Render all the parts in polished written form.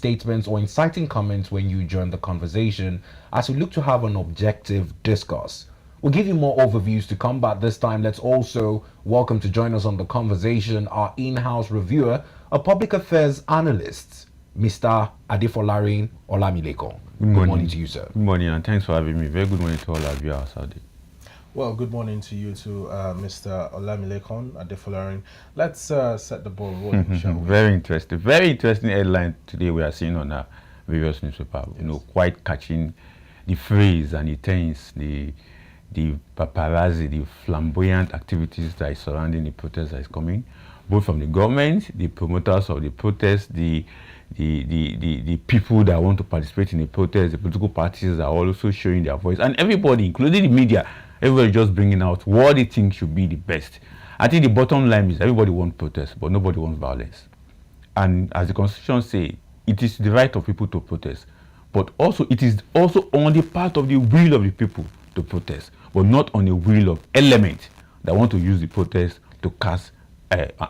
statements or inciting comments when you join the conversation as we look to have an objective discourse. We'll give you more overviews to come, but this time let's also welcome to join us on the conversation our in-house reviewer, a public affairs analyst, Mr. Adefolarin Olamilekon. Good morning to you, sir. Good morning, and thanks for having me. Very good morning to all our viewers out there. Well, good morning to you too, Mr. Olamilekon Adefolarin. Let's set the ball rolling, shall we? Very interesting headline today we are seeing on our various newspapers. Yes. You know, quite catching the phrase and the tense, the paparazzi, the flamboyant activities that is surrounding the protest that is coming, both from the government, the promoters of the protest, the people that want to participate in the protest, the political parties are also showing their voice, and everybody, including the media, everybody just bringing out what they think should be the best. I think the bottom line is everybody wants protest, but nobody wants violence. And as the Constitution says, it is the right of people to protest, but also it is also only part of the will of the people to protest, but not on the will of elements that want to use the protest to cast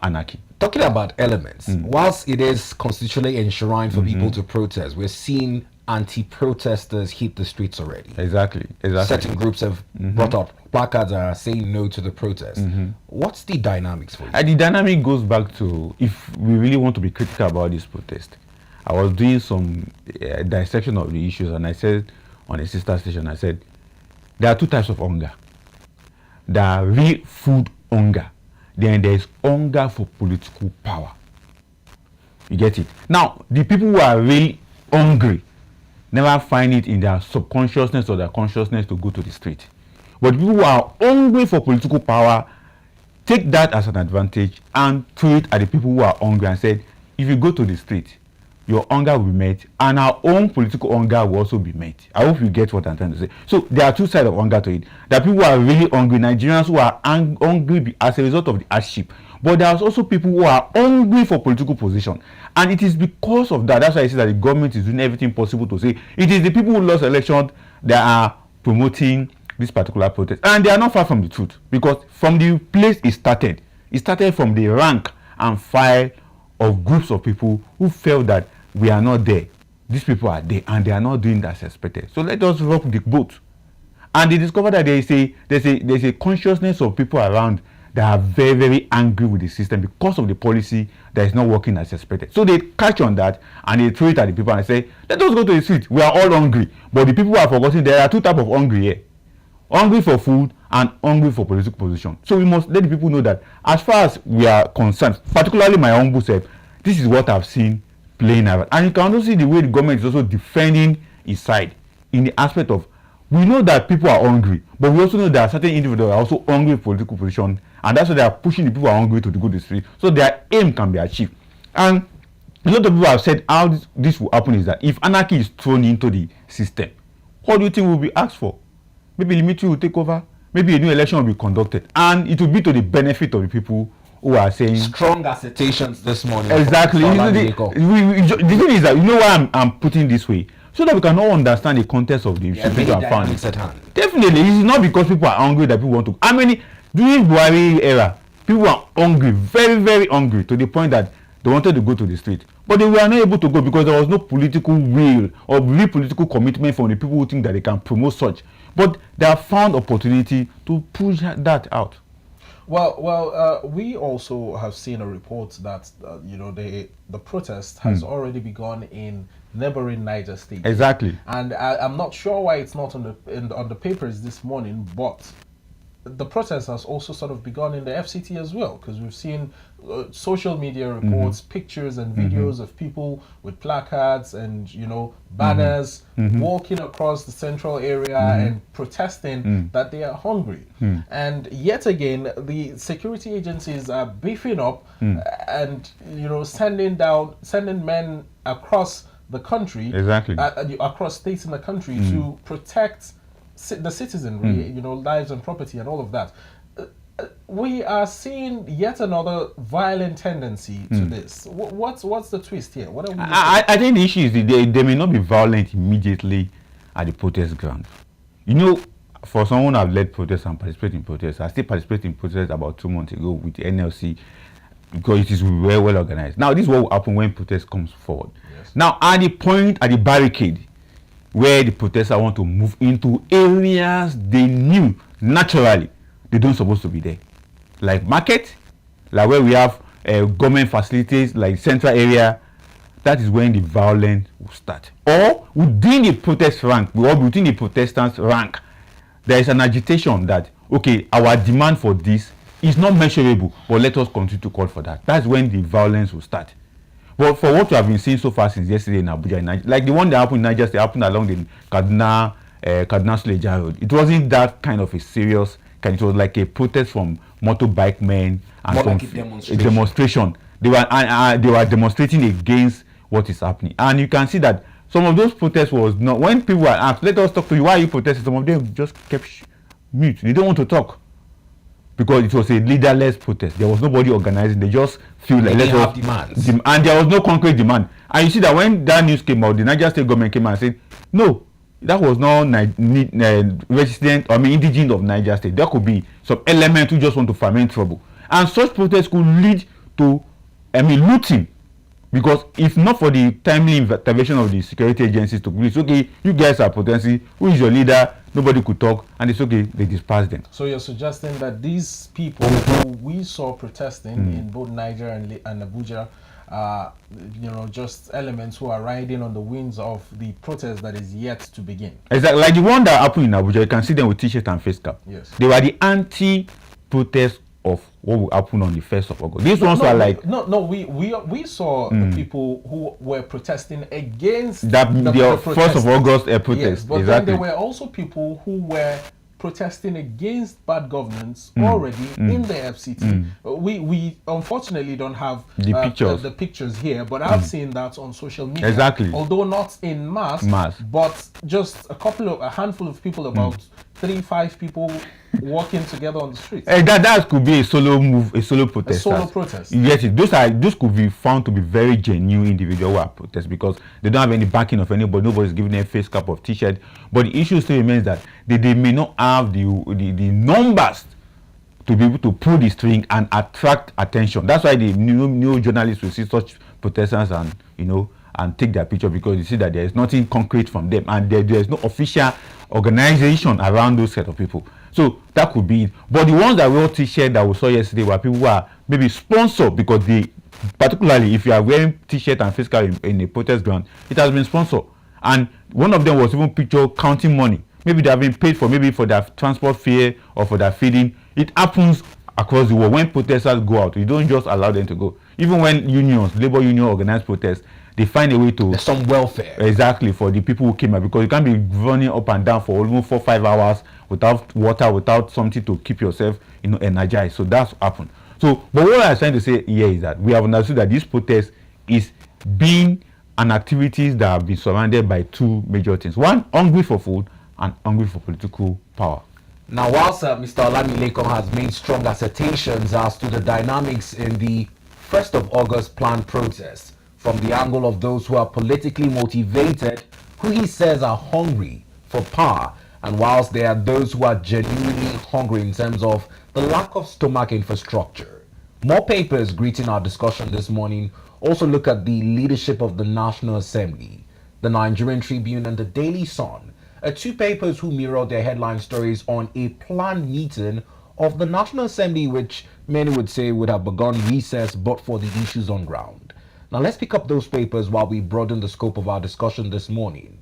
anarchy. Talking about elements, whilst it is constitutionally enshrined for people to protest, we're seeing anti-protesters hit the streets already. Exactly. Certain groups have brought up placards that are saying no to the protest. What's the dynamics for you? The dynamic goes back to, if we really want to be critical about this protest, I was doing some dissection of the issues, and I said on a sister station, I said, there are two types of hunger. There are real food hunger. Then there is hunger for political power. You get it? Now, the people who are really hungry never find it in their subconsciousness or their consciousness to go to the street. But people who are hungry for political power take that as an advantage and throw it at the people who are hungry and said, if you go to the street, your hunger will be met, and our own political hunger will also be met. I hope you get what I'm trying to say. So there are two sides of hunger to it. There are people who are really hungry, Nigerians who are hungry as a result of the hardship. But there are also people who are hungry for political position. And it is because of that, that's why I say that the government is doing everything possible to say it is the people who lost election that are promoting this particular protest. And they are not far from the truth, because from the place it started from the rank and file of groups of people who felt that we are not there. These people are there, and they are not doing as expected. So let us rock the boat. And they discover that there's a consciousness of people around that are very, very angry with the system because of the policy that is not working as expected. So they catch on that and they throw it at the people and say, let us go to the street. We are all hungry. But the people who are forgotten, there are two types of hungry here. Hungry for food and hungry for political position. So we must let the people know that as far as we are concerned, particularly my humble self, this is what I've seen playing out. And you can also see the way the government is also defending its side in the aspect of, we know that people are hungry, but we also know that certain individuals are also hungry for political position, and that's why they are pushing the people who are hungry to go to the street, so their aim can be achieved. And a lot of people have said how this will happen is that if anarchy is thrown into the system, what do you think will be asked for? Maybe the military will take over, maybe a new election will be conducted, and it will be to the benefit of the people who are saying strong assertions this morning. Exactly. The thing is that, you know why I'm putting this way, so that we can all understand the context of the situation and found it. Definitely, it's not because people are hungry that people want to. I mean, during Buhari era, people were hungry, very, very hungry, to the point that they wanted to go to the street, but they were not able to go because there was no political will or real political commitment from the people who think that they can promote such. But they have found opportunity to push that out. Well, we also have seen a report that the protest has already begun in neighboring Niger State. Exactly. And I'm not sure why it's not on the papers this morning, but the protest has also sort of begun in the FCT as well, because we've seen social media reports, pictures and videos of people with placards and banners walking across the central area and protesting that they are hungry. And yet again, the security agencies are beefing up and sending men across the country, across states in the country to protect the citizenry, lives and property and all of that. We are seeing yet another violent tendency to this. What's the twist here? What are we? I think the issue is they may not be violent immediately at the protest ground. For someone I've led protests and participated in protests, I still participated in protests about 2 months ago with the NLC. because it is very well organized. Now, this is what will happen when protest comes forward. Yes. Now, at the point at the barricade where the protesters want to move into areas they knew naturally they don't supposed to be there, like market, like where we have government facilities, like central area, that is when the violence will start. Or within the protest rank, or within the protestants rank, there is an agitation that, okay, our demand for this is not measurable, but let us continue to call for that. That's when the violence will start. But for what we have been seeing so far since yesterday in Abuja, like the one that happened in Niger State, happened along the Kaduna Suleja Road. It wasn't that kind of a serious kind. It was like a protest from motorbike men and More from like a demonstration. They were demonstrating against what is happening, and you can see that some of those protests was not, when people were asked, let us talk to you, why are you protesting? Some of them just kept mute. They don't want to talk because it was a leaderless protest. There was nobody organizing. They just feel like they have demands, and there was no concrete demand. And you see that when that news came out, the Niger State government came out and said, no, that was not resident, indigenous of Niger State. There could be some element who just want to foment trouble, and such protests could lead to looting. Because if not for the timely intervention of the security agencies to police, okay, you guys are protesting, who is your leader? Nobody could talk, and it's okay, they disperse them. So you're suggesting that these people who we saw protesting in both Niger and Abuja, just elements who are riding on the winds of the protest that is yet to begin. Exactly, like the one that happened in Abuja, you can see them with t-shirt and face cap. Yes. They were the anti-protest of what will happen on the 1st of August. These ones were like... We saw the people who were protesting against the 1st of August protest. Yes, but exactly. then there were also people who were protesting against bad governance already in the FCT. We unfortunately don't have the pictures here, but I've seen that on social media. Exactly. Although not in mass, but just a handful of people, about 3-5 people walking together on the street. That could be a solo move, a solo protest. A solo protest. Yes, those could be found to be very genuine individual who are protest because they don't have any backing of anybody. Nobody's giving them a face cap of t-shirt. But the issue still remains that they may not have the numbers to be able to pull the string and attract attention. That's why the new journalists will see such protesters and take their picture, because you see that there is nothing concrete from them, and there is no official organization around those set of people. So that could be it. But the ones that wore t-shirt that we saw yesterday were people who are maybe sponsored, because particularly if you are wearing t-shirt and face cap in a protest ground, it has been sponsored. And one of them was even pictured counting money. Maybe they have been paid for their transport fare or for their feeding. It happens across the world. When protesters go out, you don't just allow them to go. Even when labor union organize protests, they find a way to... There's some welfare. Exactly, for the people who came out, because you can't be running up and down for almost 4-5 hours without water, without something to keep yourself energized. So that's happened. So, but what I'm trying to say here is that we have understood that this protest is being an activities that have been surrounded by two major things. One, hungry for food, and hungry for political power. Now, whilst Mr. Olamilekan has made strong assertions as to the dynamics in the 1st of August planned protest from the angle of those who are politically motivated, who he says are hungry for power, and whilst there are those who are genuinely hungry in terms of the lack of stomach infrastructure. More papers greeting our discussion this morning also look at the leadership of the National Assembly. The Nigerian Tribune and the Daily Sun are two papers who mirror their headline stories on a planned meeting of the National Assembly, which many would say would have begun recess but for the issues on ground. Now let's pick up those papers while we broaden the scope of our discussion this morning.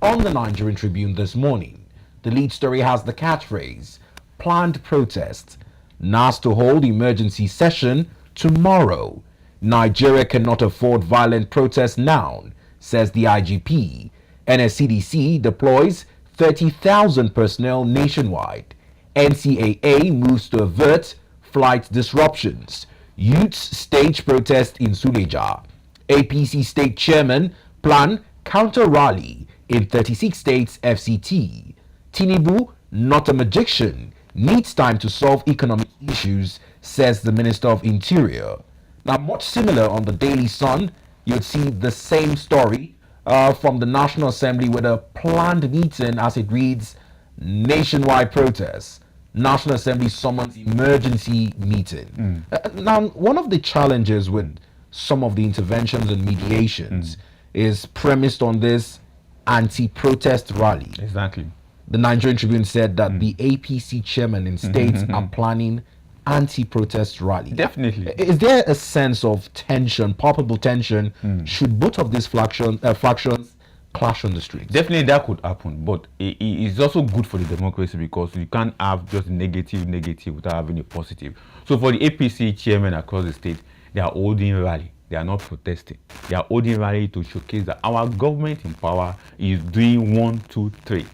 On the Nigerian Tribune this morning, the lead story has the catchphrase, planned protest, NAS to hold emergency session tomorrow. Nigeria cannot afford violent protests now, says the IGP. NSCDC deploys 30,000 personnel nationwide. NCAA moves to avert flight disruptions. Youths stage protest in Suleja. APC state chairman plan counter rally in 36 states FCT. Tinubu, not a magician, needs time to solve economic issues, says the Minister of Interior. Now, much similar on the Daily Sun, you'd see the same story from the National Assembly with a planned meeting, as it reads, nationwide protests. National Assembly summons emergency meeting. Now, one of the challenges with some of the interventions and mediations is premised on this anti-protest rally. Exactly. The Nigerian Tribune said that the APC chairman in states are planning anti-protest rally. Definitely. Is there a sense of tension, palpable tension, should both of these factions clash on the streets? Definitely that could happen, but it's also good for the democracy because you can't have just negative without having a positive. So for the APC chairmen across the state, they are holding rally. They are not protesting. They are holding rally to showcase that our government in power is doing 1, 2, 3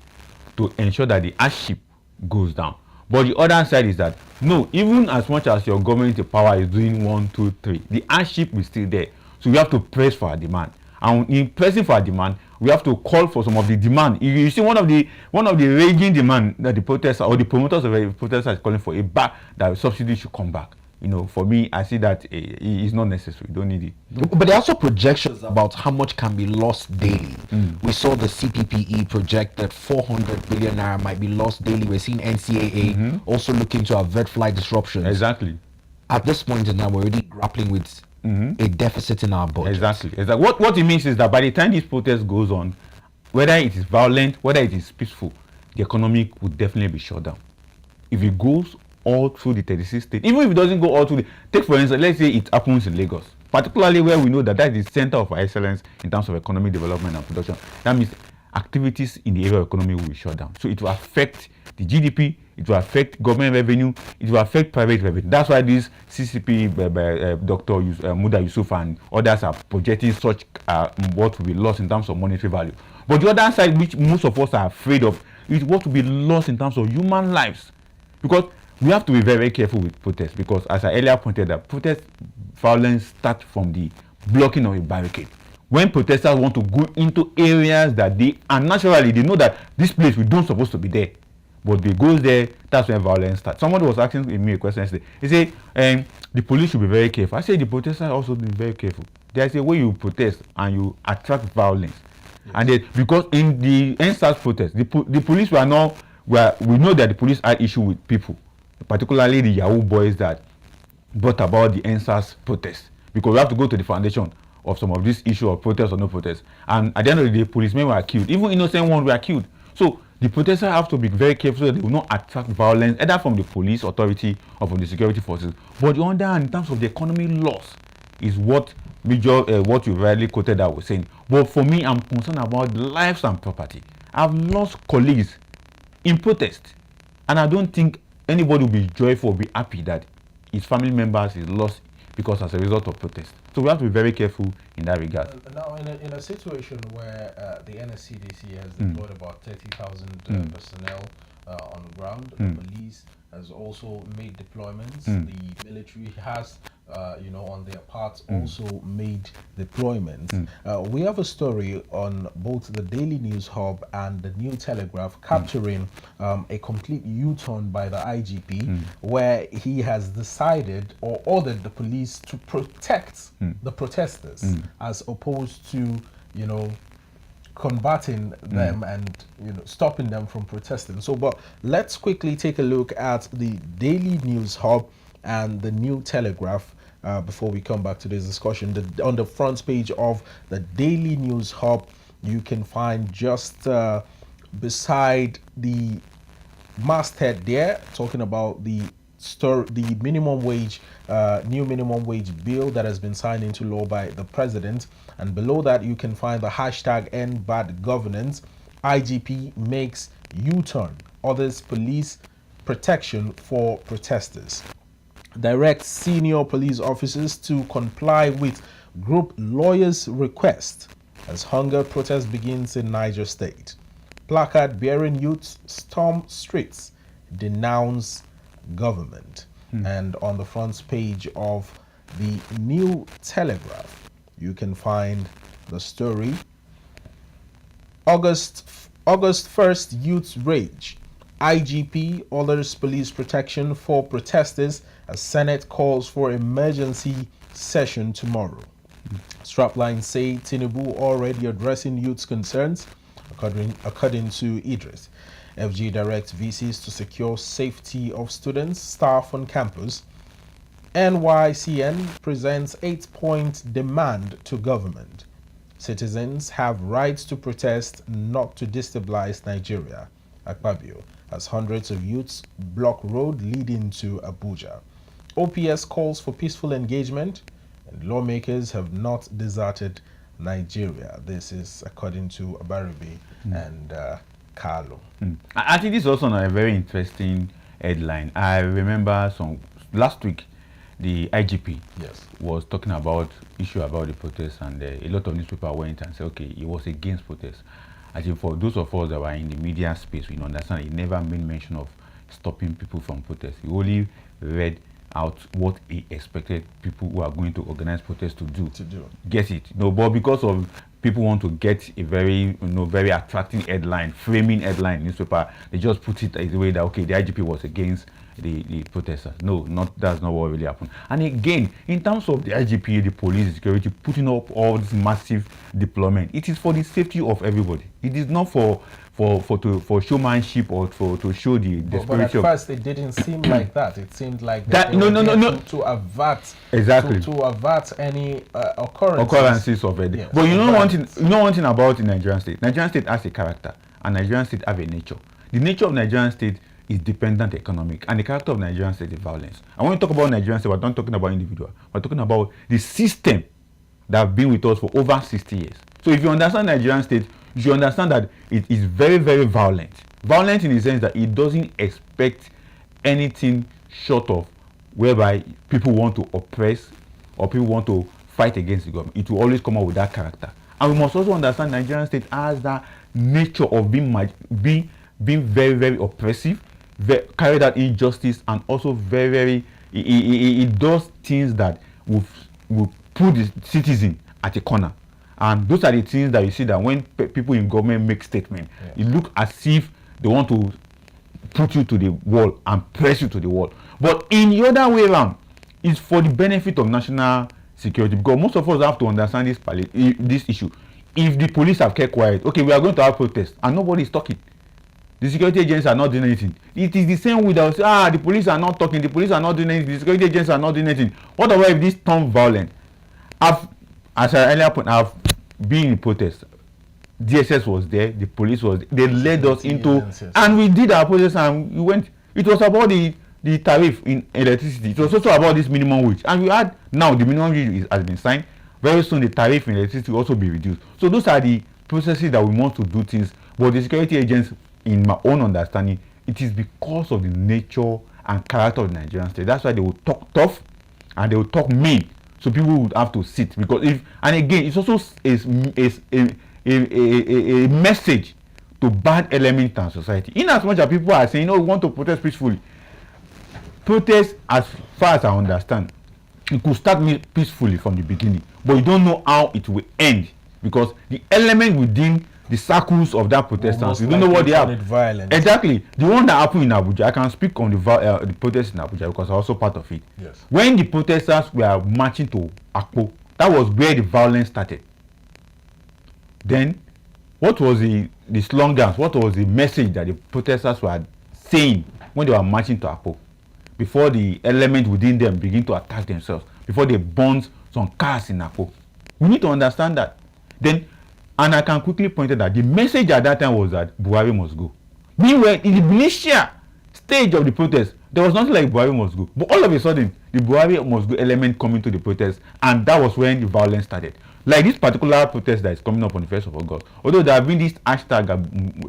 to ensure that the hardship goes down. But the other side is that no, even as much as your government in power is doing 1, 2, 3, the hardship is still there. So we have to press for our demand. And in pressing for our demand, we have to call for some of the demand. You see, one of the raging demand that the protesters or the promoters of the protesters is calling for that subsidies should come back. You know, for me, I see that it's not necessary. Don't need it. But there are also projections about how much can be lost daily. We saw the CPPE project that 400 billion naira might be lost daily. We're seeing NCAA also looking to avert flight disruptions. Exactly. At this point in time, we're already grappling with a deficit in our budget. Exactly. What it means is that by the time this protest goes on, whether it is violent, whether it is peaceful, the economy would definitely be shut down. If it goes all through the 36 states, even if it doesn't go all through take for instance, let's say it happens in Lagos, particularly where we know that is the center of excellence in terms of economic development and production. That means activities in the area of economy will be shut down. So it will affect the GDP, it will affect government revenue, it will affect private revenue. That's why this CCP, Dr. Muda Yusuf and others are projecting such what will be lost in terms of monetary value. But the other side, which most of us are afraid of, is what will be lost in terms of human lives. Because we have to be very, very careful with protests, because as I earlier pointed out, protest violence starts from the blocking of a barricade. When protesters want to go into areas that they know that this place we don't supposed to be there, but they go there, that's when violence starts. Somebody was asking me a question yesterday. He said, the police should be very careful. I said the protesters also be very careful. There's a way you protest and you attract violence. Yes. And then, because in the NSAS protest, the police we know that the police had issue with people, particularly the Yahoo boys that brought about the NSAS protest, because we have to go to the foundation of some of this issue of protest or no protest. And at the end of the day, policemen were killed. Even innocent ones were killed. So the protesters have to be very careful so that they will not attract violence either from the police authority or from the security forces. But on the other hand, in terms of the economy loss, is what what you rightly quoted that was saying. But for me, I'm concerned about lives and property. I've lost colleagues in protest, and I don't think anybody will be joyful or be happy that his family members is lost because as a result of protest. So we have to be very careful in that regard. Now, in a situation where the NSCDC has deployed about 30,000 personnel on the ground, the police has also made deployments. The military has, on their part, also made deployments. We have a story on both the Daily News Hub and the New Telegraph capturing a complete U-turn by the IGP, where he has decided or ordered the police to protect the protesters as opposed to, combating them and stopping them from protesting. So, but let's quickly take a look at the Daily News Hub and the New Telegraph before we come back to this discussion. On the front page of the Daily News Hub, you can find just beside the masthead there, talking about the minimum wage, new minimum wage bill that has been signed into law by the president. And below that, you can find the hashtag End Bad Governance. IGP makes U-turn, orders police protection for protesters. Directs senior police officers to comply with group lawyers' request as hunger protest begins in Niger State. Placard bearing youths storm streets, denounce government. And on the front page of the New Telegraph, you can find the story. August 1st, youths rage. IGP orders police protection for protesters as Senate calls for emergency session tomorrow. Straplines say Tinubu already addressing youths' concerns, according to Idris. FG directs VCs to secure safety of students, staff on campus. NYCN presents 8-point demand to government. Citizens have rights to protest, not to destabilize Nigeria. Akpabio, as hundreds of youths block road leading to Abuja. OPS calls for peaceful engagement, and lawmakers have not deserted Nigeria. This is according to Abaribi and Carlo. I think this is also a very interesting headline. I remember last week, the IGP was talking about issue about the protests, and a lot of newspapers went and said, okay, he was against protests. I think for those of us that were in the media space, we understand he never made mention of stopping people from protests. He only read out what he expected people who are going to organize protests to do. Get it? No, but because of people want to get a very, very attracting headline, framing headline newspaper, they just put it as a way that, okay, the IGP was against the protesters. No, that's not what really happened. And again, in terms of the IGP, the police, the security, putting up all this massive deployment, it is for the safety of everybody. It is not for showmanship or to show the But spirit at first, it didn't seem like that. It seemed like that. they No. were to avert to avert any occurrences of it. Yes. But you know one thing about the Nigerian state. Nigerian state has a character, and Nigerian state have a nature. The nature of Nigerian state is dependent economic, and the character of Nigerian state is violence. And when we talk about Nigerian state, we're not talking about individual. We're talking about the system that have been with us for over 60 years. So if you understand Nigerian state, you should understand that it is very, very violent. Violent in the sense that it doesn't expect anything short of whereby people want to oppress or people want to fight against the government. It will always come out with that character. And we must also understand Nigerian state has that nature of being very, very oppressive, carried out injustice, and also very, it does things that will put the citizen at a corner. And those are the things that you see that when people in government make statements, it looks as if they want to put you to the wall and press you to the wall. But in the other way around, it's for the benefit of national security, because most of us have to understand this issue. If the police have kept quiet, okay, we are going to have protests, and nobody is talking. The security agents are not doing anything. It is the same way that will say, the police are not talking, the police are not doing anything, the security agents are not doing anything. What about if this turns violent? As I earlier point, I've been in protest. DSS was there, the police was there. They led us into, and we did our protest, and we went. It was about the tariff in electricity. It was also about this minimum wage, and we had now the minimum wage has been signed. Very soon the tariff in electricity will also be reduced. So those are the processes that we want to do things. But the security agents, in my own understanding, it is because of the nature and character of the Nigerian state. That's why they will talk tough and they will talk mean. So people would have to sit, because and again, it's also a message to bad elements in society. In as much as people are saying, we want to protest peacefully. Protest, as far as I understand, it could start peacefully from the beginning, but you don't know how it will end, because the element within the circles of that protesters, you don't know what they have. Exactly. The one that happened in Abuja, I can speak on the protest in Abuja because I'm also part of it. Yes. When the protesters were marching to Akpo, that was where the violence started. Then, what was the slogans? What was the message that the protesters were saying when they were marching to Akpo? Before the element within them begin to attack themselves, before they burn some cars in Akpo. We need to understand that. Then, and I can quickly point out that the message at that time was that Buhari must go. Meanwhile, in the initial stage of the protest, there was nothing like Buhari must go. But all of a sudden, the Buhari must go element coming to the protest, and that was when the violence started. Like this particular protest that is coming up on the 1st of August, although there have been this hashtag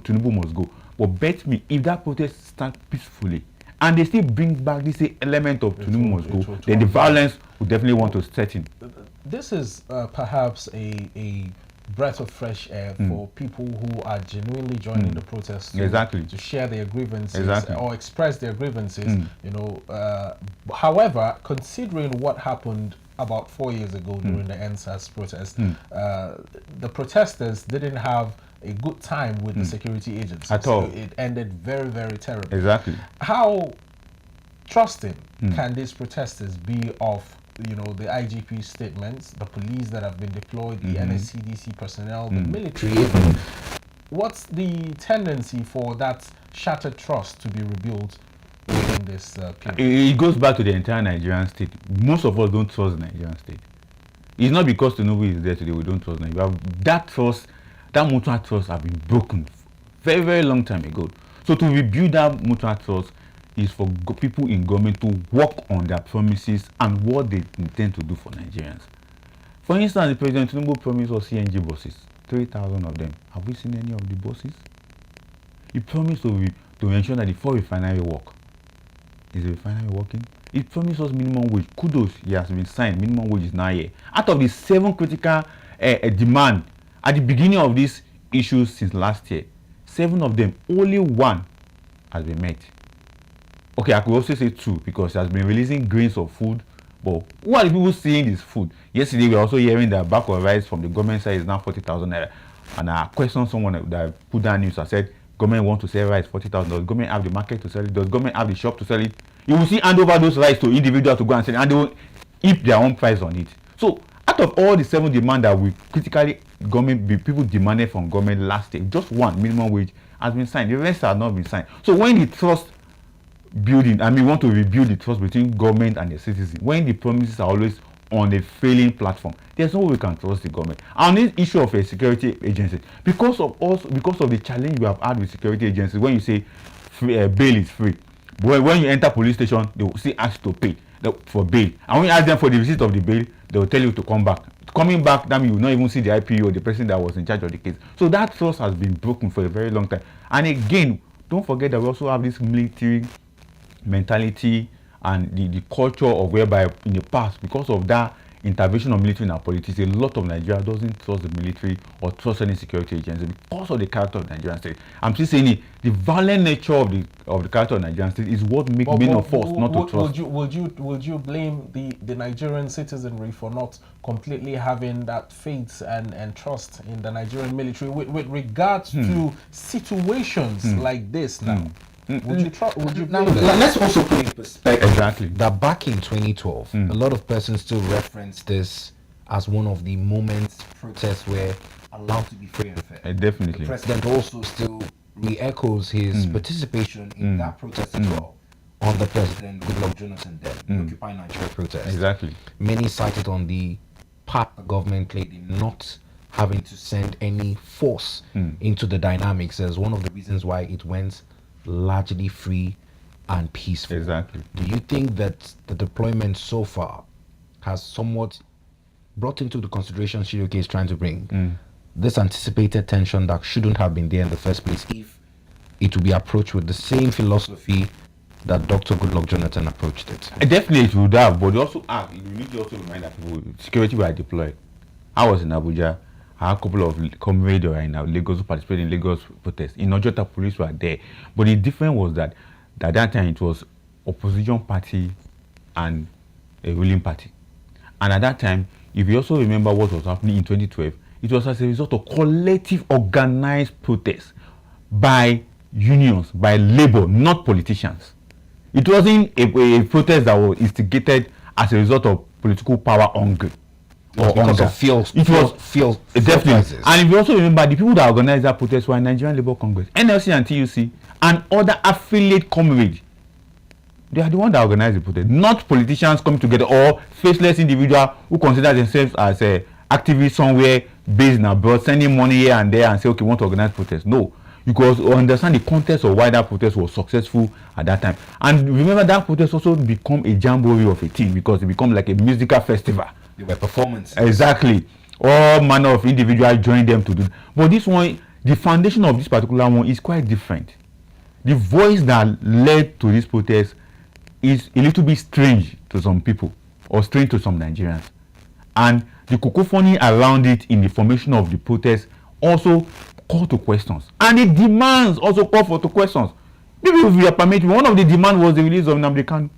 Tinubu must go, but bet me, if that protest starts peacefully, and they still bring back this element of Tinubu must go, then the violence will definitely want to set in. This is perhaps a breath of fresh air for people who are genuinely joining the protest to share their grievances or express their grievances. However, considering what happened about 4 years ago during the NSAS protest, the protesters didn't have a good time with the security agencies at all. It ended very, very terribly. Exactly. How trusting can these protesters be of the IGP statements, the police that have been deployed, the NSCDC personnel, the military? What's the tendency for that shattered trust to be rebuilt within this period? It goes back to the entire Nigerian state. Most of us don't trust the Nigerian state. It's not because Tinubu is there today we don't trust Nigeria. That trust, that mutual trust, have been broken very, very long time ago. So to rebuild that mutual trust is for people in government to work on their promises and what they intend to do for Nigerians. For instance, the President Tinubu promised us CNG buses, 3,000 of them. Have we seen any of the buses? He promised to ensure that the 4 refinery work. Is the refinery working? He promised us minimum wage. Kudos, he has been signed. Minimum wage is now here. Out of the 7 critical demand at the beginning of these issues since last year, 7 of them, only 1 has been met. Okay, I could also say 2 because he has been releasing grains of food. But who are the people seeing this food? Yesterday, we were also hearing that bag of rice from the government side is now 40,000 naira. And I questioned someone that put that news. I said, government want to sell rice 40,000. Does government have the market to sell it? Does government have the shop to sell it? You will see hand over those rice to individuals to go and sell it, and they will keep their own price on it. So out of all the 7 demands that we critically people demanded from government last year, just 1 minimum wage has been signed. The rest have not been signed. So when the trust building, we want to rebuild the trust between government and the citizens, when the promises are always on a failing platform, there's no way we can trust the government. On this issue of a security agency, because of the challenge we have had with security agencies, when you say bail is free, but when you enter police station, they will still ask to pay for bail. And when you ask them for the receipt of the bail, they will tell you to come back. Coming back, that means you will not even see the IPO or the person that was in charge of the case. So that trust has been broken for a very long time. And again, don't forget that we also have this military mentality and the culture of whereby in the past, because of that intervention of military in our politics, a lot of Nigeria doesn't trust the military or trust any security agency because of the character of the Nigerian state. I'm still saying it, the violent nature of the character of the Nigerian state is what makes many of us not to trust. Would you blame the Nigerian citizenry for not completely having that faith and trust in the Nigerian military with regards to situations like this now? Would you Now, let's also put in perspective Exactly. that back in 2012, a lot of persons still reference this as one of the moments protests were allowed to be free and fair. Definitely. The president also still re-echoes his participation in that protest as well on the President Goodluck Jonathan death, the Occupy Nigeria protest. Exactly. Many cited on the part the government played in not having to send any force into the dynamics as one of the reasons why it went largely free and peaceful. Exactly. Do you think that the deployment so far has somewhat brought into the consideration Shiroke is trying to bring this anticipated tension that shouldn't have been there in the first place if it would be approached with the same philosophy that Dr. Goodluck Jonathan approached it? Definitely it would have, but you need to also remind that people security were deployed. I was in Abuja. I had a couple of comrades who are in Lagos who participated in Lagos protests. In Ojota, police were there. But the difference was that at that time it was opposition party and a ruling party. And at that time, if you also remember what was happening in 2012, it was as a result of collective organized protests by unions, by labor, not politicians. It wasn't a protest that was instigated as a result of political power hunger. Because of fuel Definitely. prices. And if you also remember, the people that organized that protest were Nigerian Labour Congress, NLC and TUC, and other affiliate comrades. They are the ones that organized the protest, not politicians coming together or faceless individuals who consider themselves as activists somewhere based in abroad, sending money here and there and say, okay, we want to organize protest. No, because you understand the context of why that protest was successful at that time. And remember, that protest also become a jamboree of a thing because it became like a musical festival. They were performances. Exactly. All manner of individuals joined them to do. But this one, the foundation of this particular one is quite different. The voice that led to this protest is a little bit strange to some people or strange to some Nigerians. And the cacophony around it in the formation of the protest also call to questions. And the demands also call for questions. Maybe if you are permitted, one of the demands was the release of Nnamdi Kanu.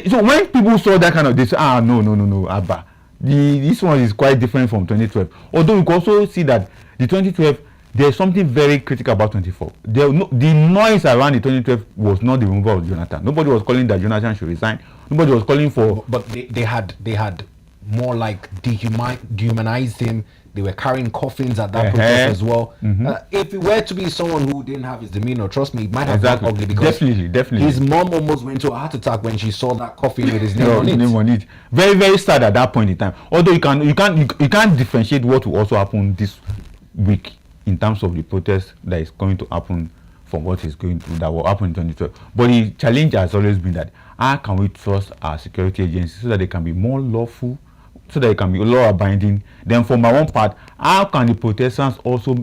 So when people saw that kind of, they say, no, Abba. This one is quite different from 2012. Although we can also see that the 2012, there's something very critical about 24. The noise around the 2012 was not the removal of Jonathan. Nobody was calling that Jonathan should resign. Nobody was calling for... But they had more like dehumanized him, They were carrying coffins at that protest as well. If it were to be someone who didn't have his demeanor, trust me, it might have gone ugly, because definitely his mom almost went to a heart attack when she saw that coffin with his name on it. Very, very sad at that point in time. Although you can't differentiate what will also happen this week in terms of the protest that is going to happen from what is going to that will happen in 2012. But the challenge has always been that how can we trust our security agencies so that they can be more lawful, so that they can be law abiding. Then for my own part, how can the protesters also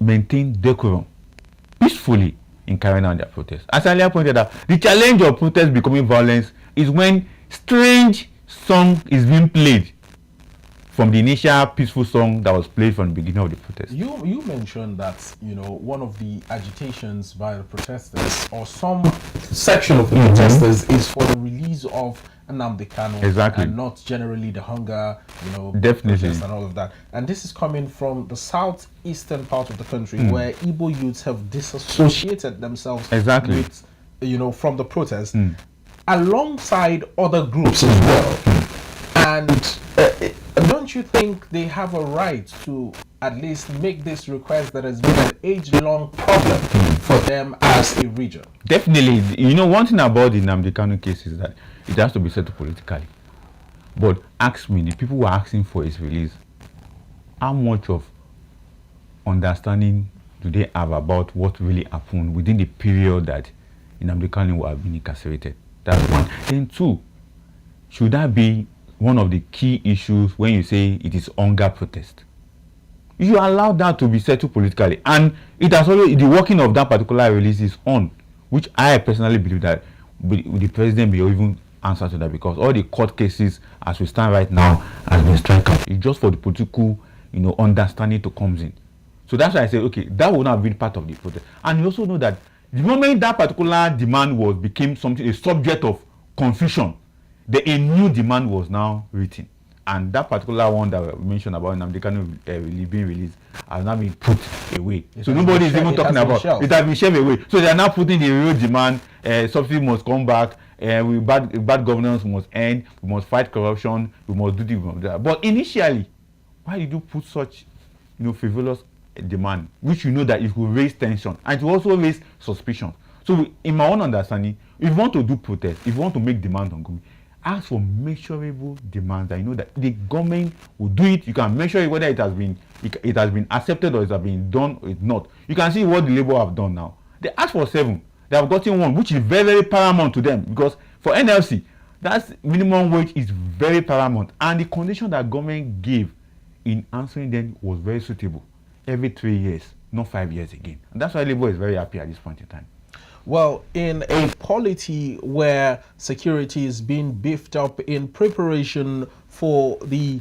maintain decorum peacefully in carrying out their protest? As I earlier pointed out, the challenge of protest becoming violence is when strange song is being played from the initial peaceful song that was played from the beginning of the protest. You mentioned that one of the agitations by the protesters, or some section of the protesters, is for the release of Nnamdi Kanu, exactly, and not generally the hunger, definitely, and all of that. And this is coming from the southeastern part of the country, where Igbo youths have disassociated themselves, exactly, with, from the protest, alongside other groups as well. And don't you think they have a right to at least make this request that has been an age-long problem for them as a region? Definitely. One thing about the Nnamdi Kanu case is that it has to be settled politically. But ask me, the people who are asking for his release, how much of understanding do they have about what really happened within the period that Nnamdi Kanu have been incarcerated? That's one. Then two, should that be one of the key issues when you say it is hunger protest? You allow that to be settled politically, and it has already, the working of that particular release is on, which I personally believe that the president will even answer to that, because all the court cases as we stand right now has been struck out. It's just for the political understanding to come in. So that's why I say, okay, that would not have been part of the protest. And you also know that the moment that particular demand became something, a subject of confusion, a new demand was now written, and that particular one that we mentioned about Nnamdi Kanu being released has now been put away. So nobody is even talking about it. Has been shelved away. So they are now putting the real demand. Subsidy must come back. Bad governance must end. We must fight corruption. We must do this. But initially, why did you put such frivolous demand, which that it will raise tension and it will also raise suspicion? So in my own understanding, if you want to do protest, if you want to make demand on government, ask for measurable demands that that the government will do it. You can measure it, whether it has been accepted or it has been done or it's not. You can see what the Labour have done now. They asked for 7. They have gotten 1, which is very, very paramount to them, because for NLC, that's minimum wage is very paramount, and the condition that government gave in answering them was very suitable. Every 3 years, not 5 years again. And that's why Labour is very happy at this point in time. Well, in a polity where security is being beefed up in preparation for the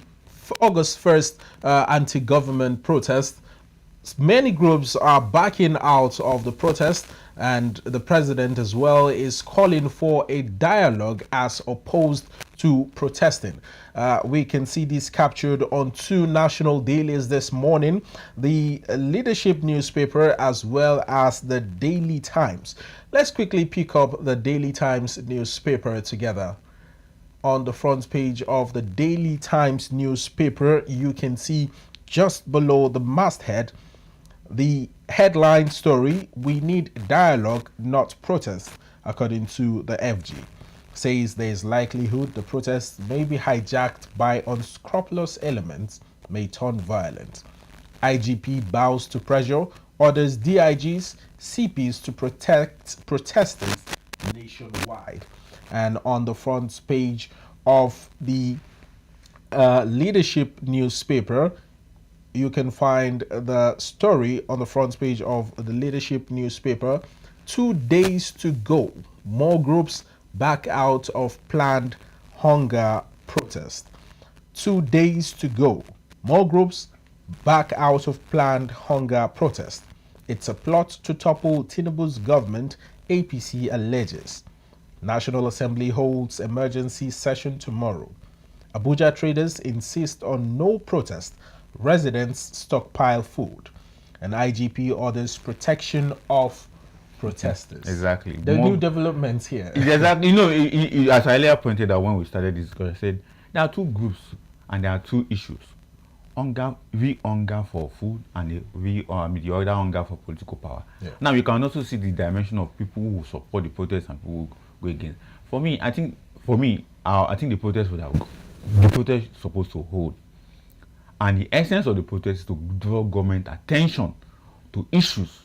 August 1st anti-government protest, many groups are backing out of the protest, and the president as well is calling for a dialogue as opposed to protesting. We can see this captured on 2 national dailies this morning, the Leadership newspaper as well as the Daily Times. Let's quickly pick up the Daily Times newspaper together. On the front page of the Daily Times newspaper, you can see just below the masthead the headline story, "We need dialogue, not protest," according to the FG. Says there is likelihood the protests may be hijacked by unscrupulous elements, may turn violent. IGP bows to pressure, orders DIGs, CPs to protect protesters nationwide. And on the front page of the Leadership newspaper, you can find the story on the front page of the Leadership newspaper. 2 days to go. More groups back out of planned hunger protest. 2 days to go. More groups back out of planned hunger protest. It's a plot to topple Tinubu's government, APC alleges. National Assembly holds emergency session tomorrow. Abuja traders insist on no protest. Residents stockpile food. And IGP orders protection of protesters. Exactly. The new developments here. Exactly. As I earlier pointed out when we started this discussion, I said there are 2 groups and there are 2 issues. hunger, real hunger for food, and the other hunger for political power. Yeah. Now we can also see the dimension of people who support the protest and people who go against. For me, I think the protest is supposed to hold, and the essence of the protest is to draw government attention to issues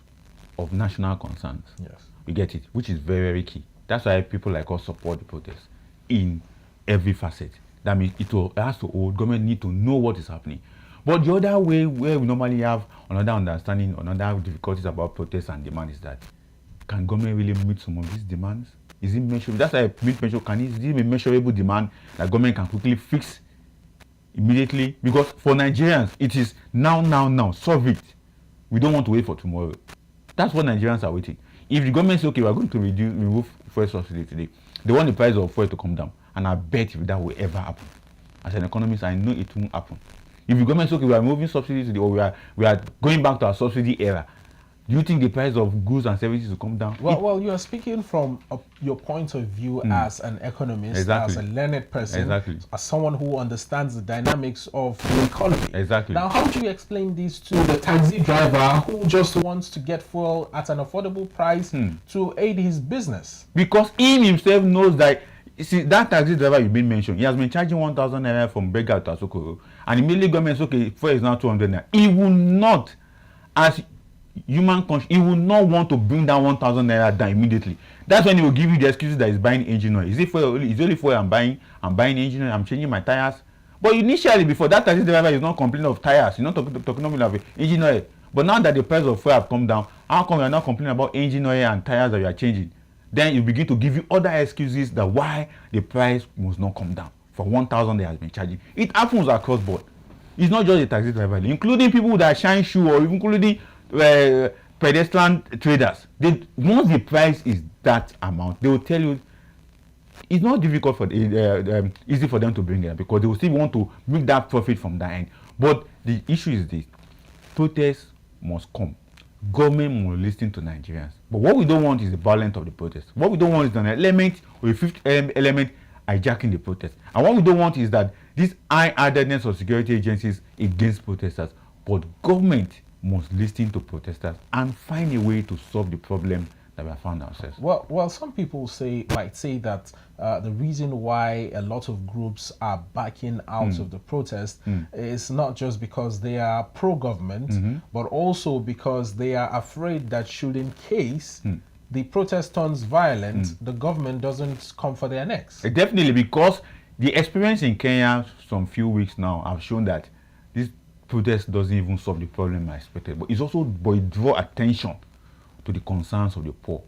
of national concerns. Yes. You get it, which is very, very key. That's why people like us support the protest in every facet. That means it has to hold. Government need to know what is happening. But the other way where we normally have another understanding, another difficulties about protests and demand is that, can government really meet some of these demands? Is it measurable? That's why I mention, is it a measurable demand that government can quickly fix immediately? Because for Nigerians, it is now, solve it. We don't want to wait for tomorrow. That's what Nigerians are waiting. If the government says, okay, we're going to remove fuel subsidy today, they want the price of fuel to come down. And I bet if that will ever happen. As an economist, I know it won't happen. If the government says, okay, we are removing subsidies today, or we are going back to our subsidy era, do you think the price of goods and services will come down? Well, you are speaking from your point of view as an economist, Exactly. as a learned person, Exactly. as someone who understands the dynamics of the economy. Exactly. Now, how do you explain this to the taxi driver who just wants to get fuel at an affordable price to aid his business? Because he himself knows that, you see, that taxi driver you've been mentioned, he has been charging 1,000 naira from Berger to Asokoro, and immediately government says, okay, fuel is now 200 naira. He will not, as human conscience, he will not want to bring down 1,000 naira down immediately. That's when he will give you the excuses that he's buying engine oil. Is it fuel? Is only fuel I'm buying engine oil, I'm changing my tires. But initially, before, that taxi driver is not complaining of tires, he's not talking about engine oil. But now that the price of fuel have come down, how come you are not complaining about engine oil and tires that you are changing? Then you begin to give you other excuses that why the price must not come down for 1,000 they has been charging. It happens across board. It's not just the taxi driver, including people that shine shoe, or including pedestrian traders. Once the price is that amount, they will tell you it's not difficult for easy for them to bring it, because they will still want to make that profit from that end. But the issue is this: protests must come. Government must listen to Nigerians. But what we don't want is the violence of the protest. What we don't want is an element or a fifth element hijacking the protest. And what we don't want is that this high-handedness of security agencies against protesters. But government must listen to protesters and find a way to solve the problem that we have found ourselves. Well, some people might say that the reason why a lot of groups are backing out of the protest is not just because they are pro-government, but also because they are afraid that should, in case the protest turns violent, the government doesn't come for their necks. Definitely, because the experience in Kenya some few weeks now have shown that this protest doesn't even solve the problem I expected, but it draw attention to the concerns of the poor.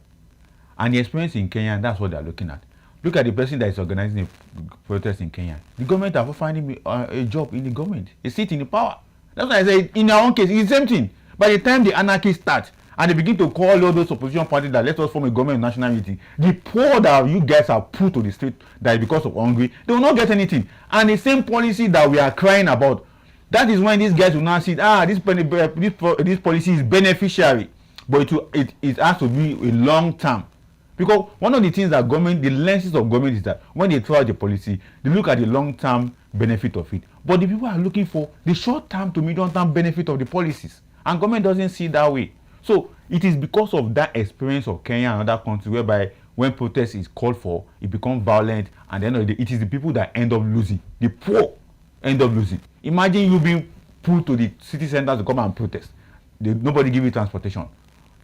And the experience in Kenya, that's what they're looking at. Look at the person that is organizing a protest in Kenya. The government have finding a job in the government, a seat in the power. That's why I say in our own case, it's the same thing. By the time the anarchy starts and they begin to call all those opposition parties that let us form a government of national unity, the poor that you guys are put to the street that is because of hungry, they will not get anything. And the same policy that we are crying about, that is when these guys will now see, this policy is beneficiary. But it has to be a long term. Because one of the things that the lenses of government is that when they throw out the policy, they look at the long term benefit of it. But the people are looking for the short term to medium term benefit of the policies. And government doesn't see it that way. So it is because of that experience of Kenya and other countries whereby when protest is called for, it becomes violent, and then it is the people that end up losing. The poor end up losing. Imagine you being pulled to the city center to come and protest. Nobody give you transportation.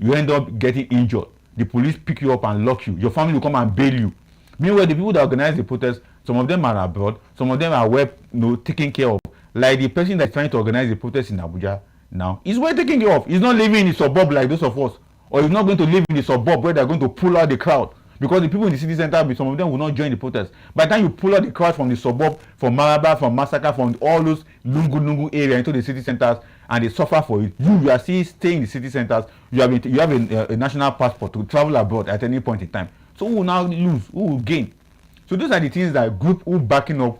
You end up getting injured. The police pick you up and lock you. Your family will come and bail you. Meanwhile, the people that organize the protest, some of them are abroad, some of them are well taken care of. Like the person that's trying to organize the protest in Abuja now, is well taken care of. He's not living in the suburb like those of us. Or he's not going to live in the suburb where they're going to pull out the crowd. Because the people in the city center, some of them will not join the protest. By the time you pull out the crowd from the suburb, from Maraba, from Massacre, from all those lungu area into the city centers, and they suffer for it, you are still staying in the city centers. You have a national passport to travel abroad at any point in time. So who will now lose? Who will gain? So those are the things that group who backing up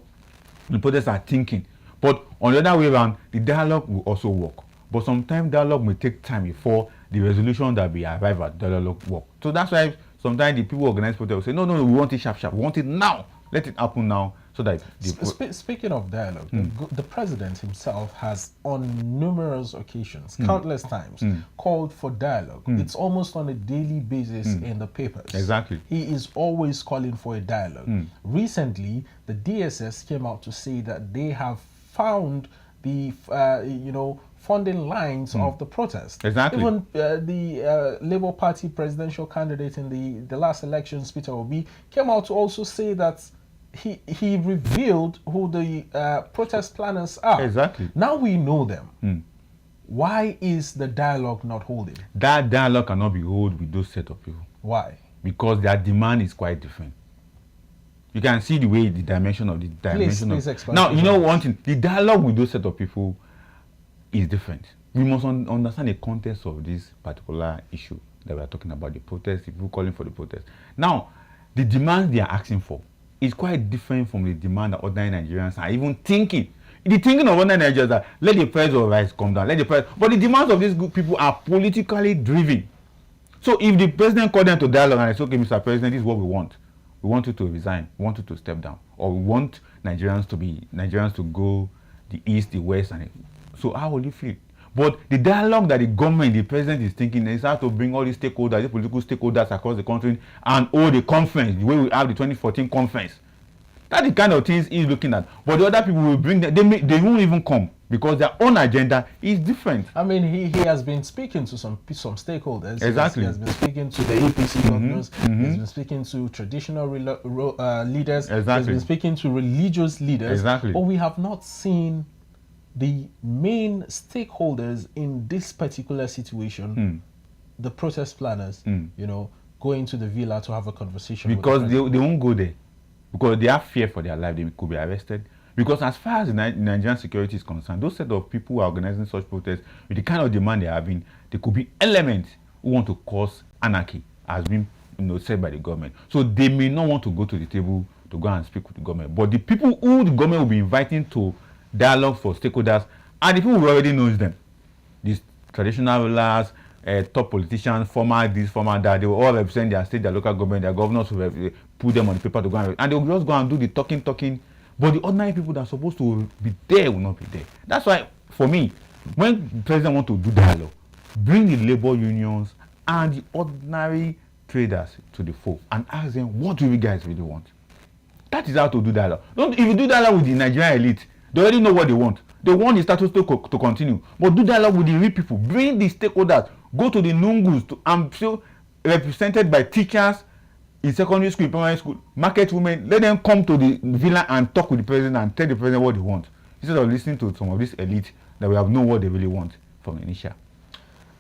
the protests are thinking. But on the other way around, the dialogue will also work. But sometimes dialogue may take time before the resolution that we arrive at dialogue work. So that's why sometimes the people who organize protests will say, no, we want it sharp. We want it now. Let it happen now so that Speaking of dialogue, the president himself has on numerous occasions, countless times, called for dialogue. It's almost on a daily basis in the papers. Exactly. He is always calling for a dialogue. Recently, the DSS came out to say that they have found the funding lines of the protest. Exactly. Even the Labour Party presidential candidate in the last elections, Peter Obi, came out to also say that he revealed who the protest planners are. Exactly. Now we know them. Why is the dialogue not holding? That dialogue cannot be held with those set of people. Why? Because their demand is quite different. You can see the way the dimension of Please explain. Now, you know one thing, the dialogue with those set of people is different. We must understand the context of this particular issue that we are talking about, the protest, the people calling for the protest. Now, the demands they are asking for is quite different from the demand that ordinary Nigerians are even thinking. The thinking of ordinary Nigerians that let the price of rice come down, but the demands of these good people are politically driven. So if the president called them to dialogue and says, okay, Mr. President, this is what we want. We want you to resign, we want you to step down, or we want Nigerians to go the east, the west, and so how will you feel? But the dialogue that the government, the president is thinking is how to bring all these stakeholders, the political stakeholders across the country and hold the conference, the way we have the 2014 conference. That's the kind of things he's looking at. But the other people will bring them, they won't even come because their own agenda is different. I mean, he has been speaking to some stakeholders. Exactly. He has been speaking to the APC governors. He's been speaking to traditional leaders. Exactly. He's been speaking to religious leaders. Exactly. But we have not seen the main stakeholders in this particular situation, the protest planners, going to the villa to have a conversation. Because they won't go there. Because they have fear for their life, they could be arrested. Because as far as the Nigerian security is concerned, those set of people who are organizing such protests, with the kind of demand they're having, there could be elements who want to cause anarchy, as been said by the government. So they may not want to go to the table to go and speak with the government. But the people who the government will be inviting to dialogue for stakeholders are the people who already knows them. These traditional rulers, top politicians, former this, former that, they will all represent their state, their local government, their governors will put them on the paper to go and they will just go and do the talking. But the ordinary people that are supposed to be there will not be there. That's why, for me, when the president wants to do dialogue, bring the labor unions and the ordinary traders to the fore and ask them, what do you guys really want? That is how to do dialogue. If you do dialogue with the Nigerian elite, they already know what they want. They want the status quo to continue. But do dialogue with the real people. Bring the stakeholders. Go to the Nungus. I'm still represented by teachers in secondary school, primary school, market women. Let them come to the villa and talk with the president and tell the president what they want. Instead of listening to some of this elite that we have known what they really want from initial.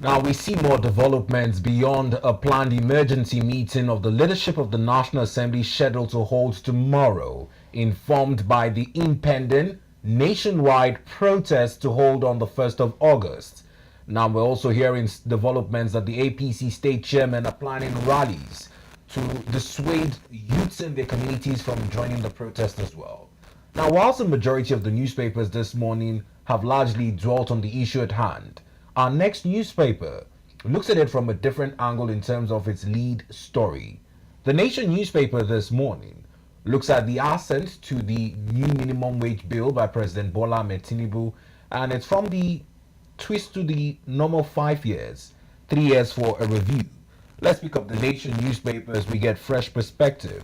Now we see more developments beyond a planned emergency meeting of the leadership of the National Assembly scheduled to hold tomorrow, informed by the impending nationwide protest to hold on the 1st of August. Now we're also hearing developments that the APC state chairman are planning rallies to dissuade youths in their communities from joining the protest as well. Now, whilst the majority of the newspapers this morning have largely dwelt on the issue at hand, our next newspaper looks at it from a different angle in terms of its lead story. The Nation newspaper this morning looks at the assent to the new minimum wage bill by President Bola Ahmed Tinubu, and it's from the twist to the normal 5 years, 3 years for a review. Let's pick up the Nation newspaper as we get fresh perspective.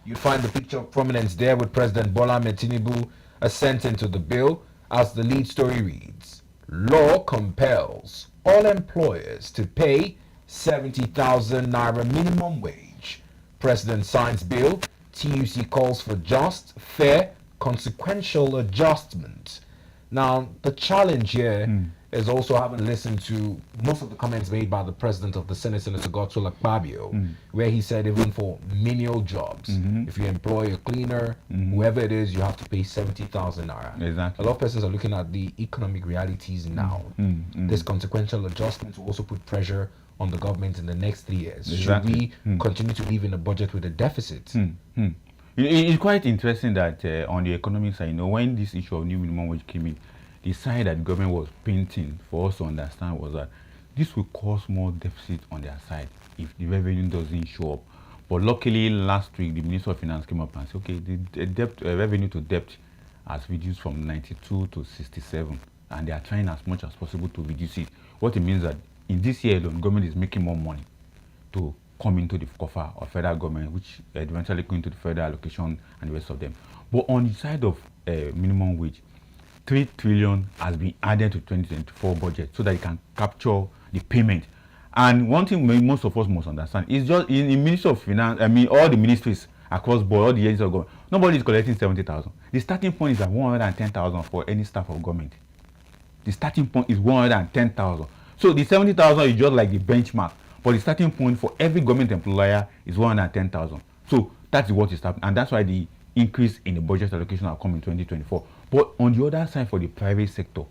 You find the picture of prominence there with President Bola Ahmed Tinubu assenting to the bill, as the lead story reads. Law compels all employers to pay 70,000 naira minimum wage. President signs bill. TUC calls for just, fair, consequential adjustment. Now, the challenge here is also having listened to most of the comments made by the president of the Senate, Senator Godswill Akpabio, where he said even for menial jobs, if you employ a cleaner, whoever it is, you have to pay 70,000 naira. Exactly. A lot of persons are looking at the economic realities now. This consequential adjustment will also put pressure on the government in the next 3 years. Exactly. Should we continue to live in a budget with a deficit? It's quite interesting that on the economic side, when this issue of new minimum wage came in, the side that the government was painting for us to understand was that this will cause more deficit on their side if the revenue doesn't show up. But luckily, last week, the Minister of Finance came up and said, okay, the debt, revenue to debt has reduced from 92 to 67, and they are trying as much as possible to reduce it. What it means that in this year alone, government is making more money to come into the coffer of federal government, which eventually go into the federal allocation and the rest of them. But on the side of minimum wage, 3 trillion has been added to 2024 budget so that it can capture the payment. And one thing most of us must understand is just in the Ministry of Finance, I mean, all the ministries across board, all the agencies of government, nobody is collecting 70,000. The starting point is at 110,000 for any staff of government. The starting point is 110,000. So the 70,000 is just like the benchmark, but the starting point for every government employer is 110,000. So that's what is happening, and that's why the increase in the budget allocation will come in 2024. But on the other side, for the private sector,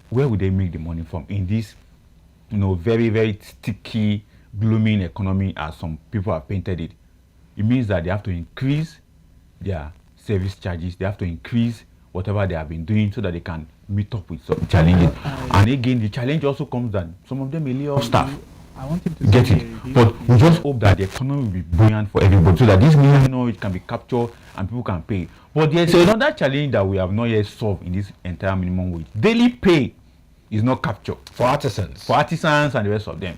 where would they make the money from in this, very, very sticky, glooming economy as some people have painted it? It means that they have to increase their service charges. They have to increase whatever they have been doing so that they can meet up with some challenges. And again, the challenge also comes that some of them may lay off staff. I want him to Get it. But we just hope that the economy will be buoyant for everybody so that this minimum wage can be captured and people can pay. But there's another challenge that we have not yet solved in this entire minimum wage. Daily pay is not captured. For artisans. For artisans and the rest of them.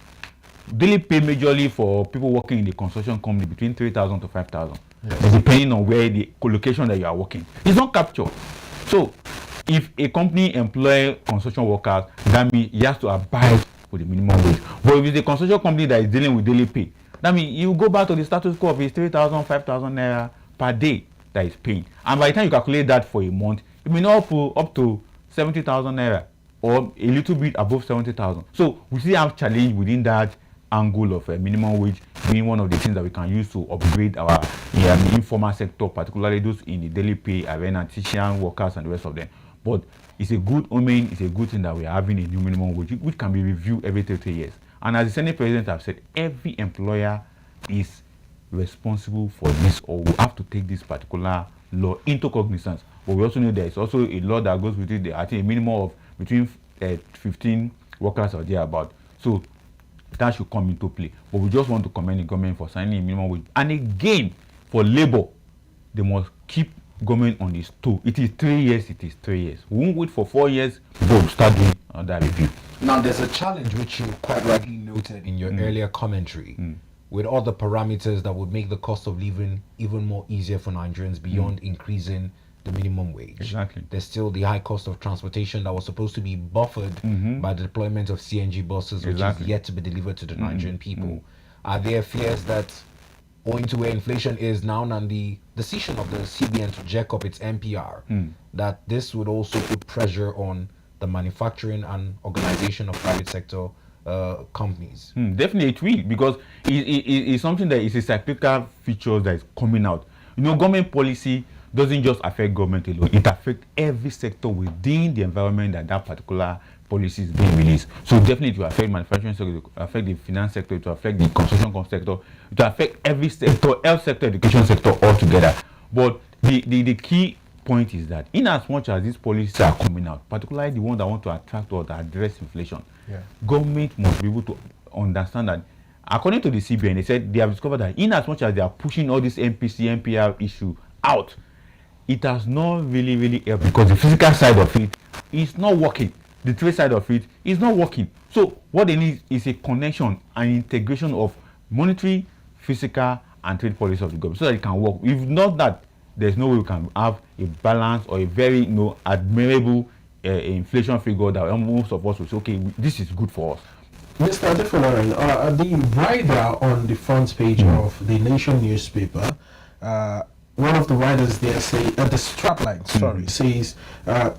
Daily pay majorly for people working in the construction company between 3,000 to 5,000. Yes. Depending on where the location that you are working. It's not captured. So if a company employs construction workers, that means he has to abide with the minimum wage. But if it's a construction company that is dealing with daily pay, that means you go back to the status quo of his 3,000, 5,000 naira per day that is paying. And by the time you calculate that for a month, it may not up to 70,000 naira or a little bit above 70,000. So we still have challenge within that angle of minimum wage being one of the things that we can use to upgrade our informal sector, particularly those in the daily pay arena, teaching workers and the rest of them. But it's a good omen, it's a good thing that we are having a new minimum wage, which can be reviewed every 30 years. And as the Senate President have said, every employer is responsible for this, or will have to take this particular law into cognizance. But we also know there is also a law that goes with it, I think a minimum of between 15 workers or thereabout. So that should come into play. But we just want to commend the government for signing a minimum wage. And again, for labor, they must keep government on its toe. It is 3 years, it is 3 years. We won't wait for 4 years before we start doing that review. Now, there's a challenge which you quite rightly noted in your earlier commentary with all the parameters that would make the cost of living even more easier for Nigerians beyond increasing the minimum wage. Exactly. There's still the high cost of transportation that was supposed to be buffered by the deployment of CNG buses, which is yet to be delivered to the Nigerian people. Are there fears that, owing to where inflation is now and the decision of the CBN to jack up its MPR, that this would also put pressure on the manufacturing and organization of private sector companies? Definitely it will, because it's something that is a cyclical feature that is coming out. Government policy doesn't just affect government alone, it affects every sector within the environment that particular policy is being released. So definitely it will affect manufacturing sector, it will affect the finance sector, it will affect the construction sector, it will affect every sector, health sector, education sector altogether. But the key point is that in as much as these policies are coming out, particularly the ones that want to attract or to address inflation, government must be able to understand that, according to the CBN, they said they have discovered that in as much as they are pushing all this MPC, MPR issue out, it has not really helped, because the physical side of it is not working. The trade side of it is not working. So what they need is a connection and integration of monetary, physical, and trade policy of the government so that it can work. If not that, there's no way we can have a balance or a very admirable inflation figure that most of us will say, okay, this is good for us. Mr. Adefolarin, the rider on the front page of the Nation newspaper, one of the riders there say, the strapline, says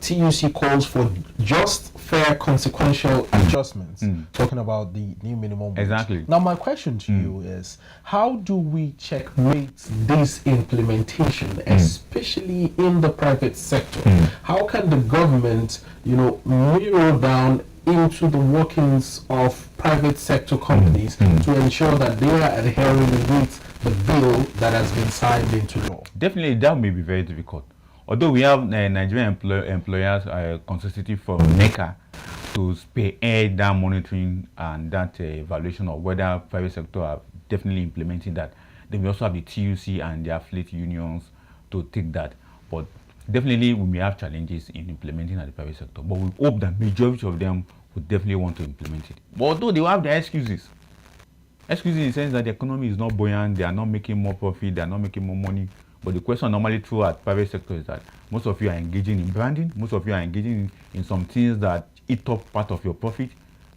TUC calls for just, fair, consequential adjustments, talking about the new minimum wage. Exactly. Now, my question to you is, how do we checkmate this implementation, especially in the private sector? How can the government, mirror down into the workings of private sector companies to ensure that they are adhering with the bill that has been signed into law? Definitely, that may be very difficult. Although we have Nigerian employers constituted from NECA to spearhead that monitoring and that evaluation of whether private sector are definitely implementing that. Then we also have the TUC and the affiliate unions to take that. But definitely we may have challenges in implementing at the private sector. But we hope that majority of them would definitely want to implement it. But although they will have their excuses in the sense that the economy is not buoyant, they are not making more profit, they are not making more money. But the question normally through at private sector is that most of you are engaging in branding, most of you are engaging in some things that eat up part of your profit.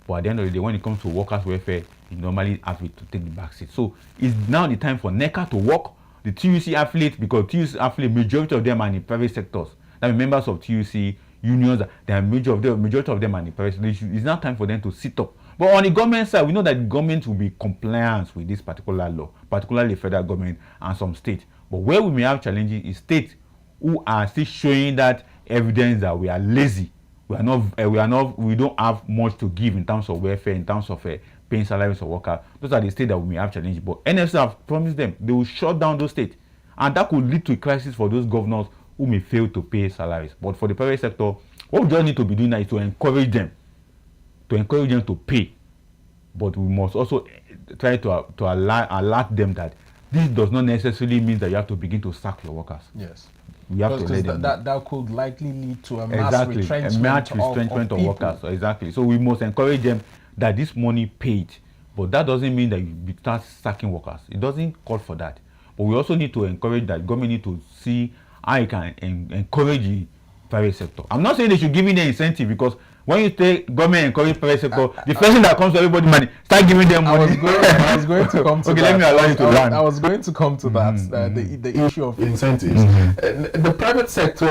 But at the end of the day, when it comes to workers' welfare, you normally have it to take the back seat. So it's now the time for NECA to work, the TUC affiliate, because TUC affiliate, majority of them are in the private sectors. That members of TUC unions, the majority of them are in the private sector. It's now time for them to sit up. But on the government side, we know that the government will be compliant with this particular law, particularly federal government and some states. But where we may have challenges is states who are still showing that evidence that we are lazy. We don't have much to give in terms of welfare, in terms of paying salaries for workers. Those are the states that we may have challenges. But NFC have promised them they will shut down those states. And that could lead to a crisis for those governors who may fail to pay salaries. But for the private sector, what we just need to be doing now is to encourage them to pay. But we must also try to alert them that this does not necessarily mean that you have to begin to sack your workers. Yes. We have to let them that could likely lead to a mass retrenchment of workers. Exactly. So we must encourage them that this money paid, but that doesn't mean that you start sacking workers. It doesn't call for that. But we also need to encourage that government need to see how it can encourage the private sector. I'm not saying they should give them the incentive, because when you say government encourage private sector, the first thing that comes to everybody money, start giving them money. I was going to come to okay, that. let me allow you to land. I was going to come to that, the issue of incentives. The private sector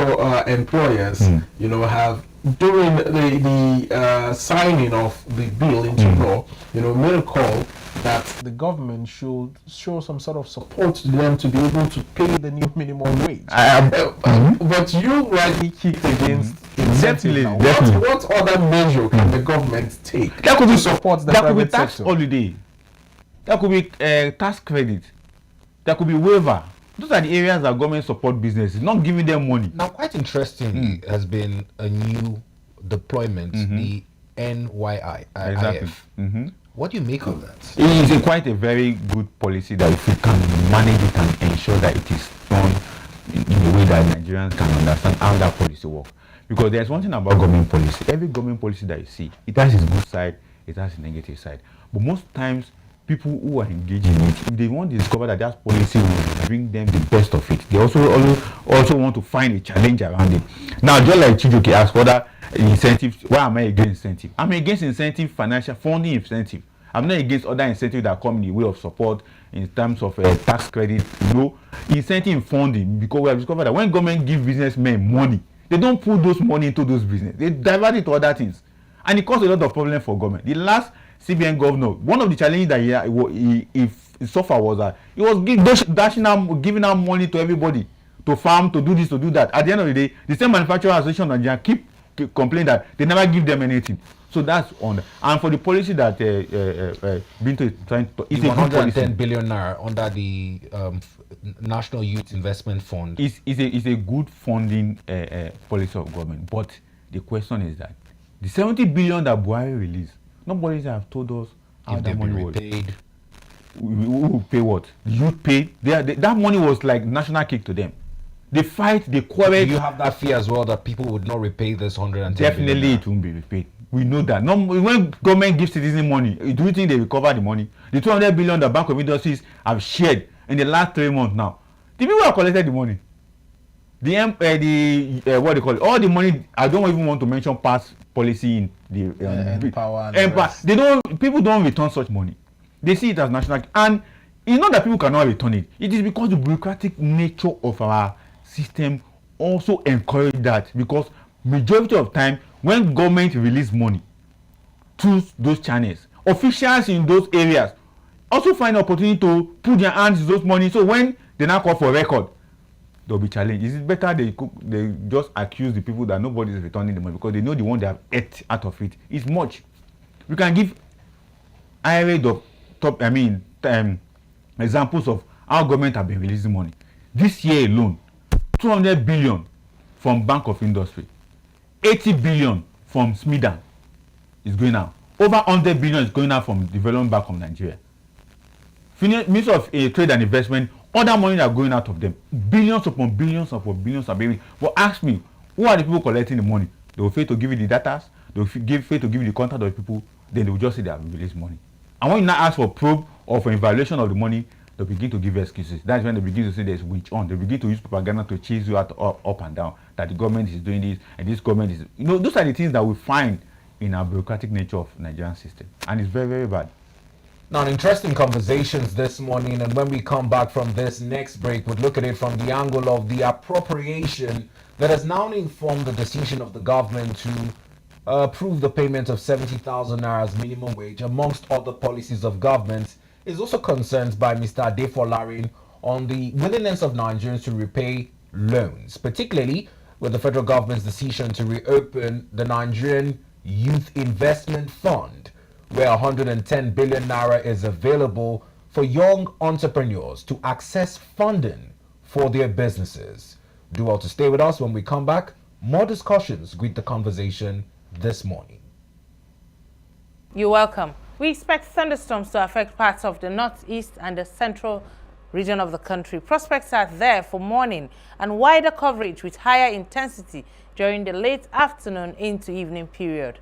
employers, have, during the signing of the bill into law, made a call that the government should show some sort of support to them to be able to pay the new minimum wage. But you rightly kicked against Definitely. What other measure can the government take that could be support the that private could be tax sector? holiday, that could be tax credit, that could be waiver. Those are the areas that government support businesses, not giving them money. Now, quite interesting has been a new deployment, the NYIF. Exactly. What do you make of that? It is quite a very good policy that if we can manage it and ensure that it is done in a way that Nigerians can understand how that policy works. Because there's one thing about government policy. Every government policy that you see, it has its good side, it has its negative side. But most times, people who are engaged in it, if they want to discover that that policy will bring them the best of it, they also want to find a challenge around it. Now, just like Chijoke asked, whether incentives, why am I against incentive? I'm against incentive, financial funding incentive. I'm not against other incentives that come in the way of support in terms of tax credit. Incentive funding, because we have discovered that when government give businessmen money, they don't put those money into those business. They divert it to other things. And it causes a lot of problems for government. The last CBN governor, one of the challenges that he suffered was that he was giving out money to everybody, to farm, to do this, to do that. At the end of the day, the same manufacturer association in Nigeria keep complaining that they never give them anything. So that's on. And for the policy that Binto is trying to, it's 110 billion naira under the National Youth Investment Fund. It's a good funding policy of government. But the question is that the 70 billion that Buhari released, nobody have told us how that money was paid. Who will pay what? The youth paid. That money was like national cake to them. They fight, they quarrel. Do you have that fear as well that people would not repay this 110 Definitely billion? It won't be repaid. We know that. No, when government gives citizens money, do you think they recover the money? The 200 billion the Bank of Industries have shared in the last 3 months now. The people have collected the money. What they call it, all the money. I don't even want to mention past policy in the power. People don't return such money. They see it as national, and it's not that people cannot return it. It is because the bureaucratic nature of our system also encourage that, because majority of time when government release money through those channels, officials in those areas also find opportunity to put their hands in those money. So when they now call for record, there will be challenge. Is it better they just accuse the people that nobody is returning the money, because they know the one they have ate out of it is much. We can give examples of how government have been releasing money. This year alone, 200 billion from Bank of Industry, 80 billion from SMIDA is going out. Over 100 billion is going out from Development Bank of Nigeria. Minister of Trade and Investment, other money are going out of them. Billions upon billions upon billions are being. But ask me, who are the people collecting the money? They will fail to give you the data, they will fail to give you the contact of the people, then they will just say they have released money. And when you now ask for probe or for evaluation of the money, they begin to give excuses. That's when they begin to say there's witch on. They begin to use propaganda to chase you out up and down, that the government is doing this and this government is. Those are the things that we find in our bureaucratic nature of Nigerian system. And it's very, very bad. Now, interesting conversations this morning, and when we come back from this next break, we'll look at it from the angle of the appropriation that has now informed the decision of the government to approve the payment of 70,000 naira as minimum wage, amongst other policies of government. Is also concerned by Mr. Adefolarin on the willingness of Nigerians to repay loans, particularly with the federal government's decision to reopen the Nigerian Youth Investment Fund, where 110 billion naira is available for young entrepreneurs to access funding for their businesses. Do well to stay with us. When we come back, more discussions greet the conversation this morning. You're welcome. We expect thunderstorms to affect parts of the northeast and the central region of the country. Prospects are there for morning and wider coverage with higher intensity during the late afternoon into evening period.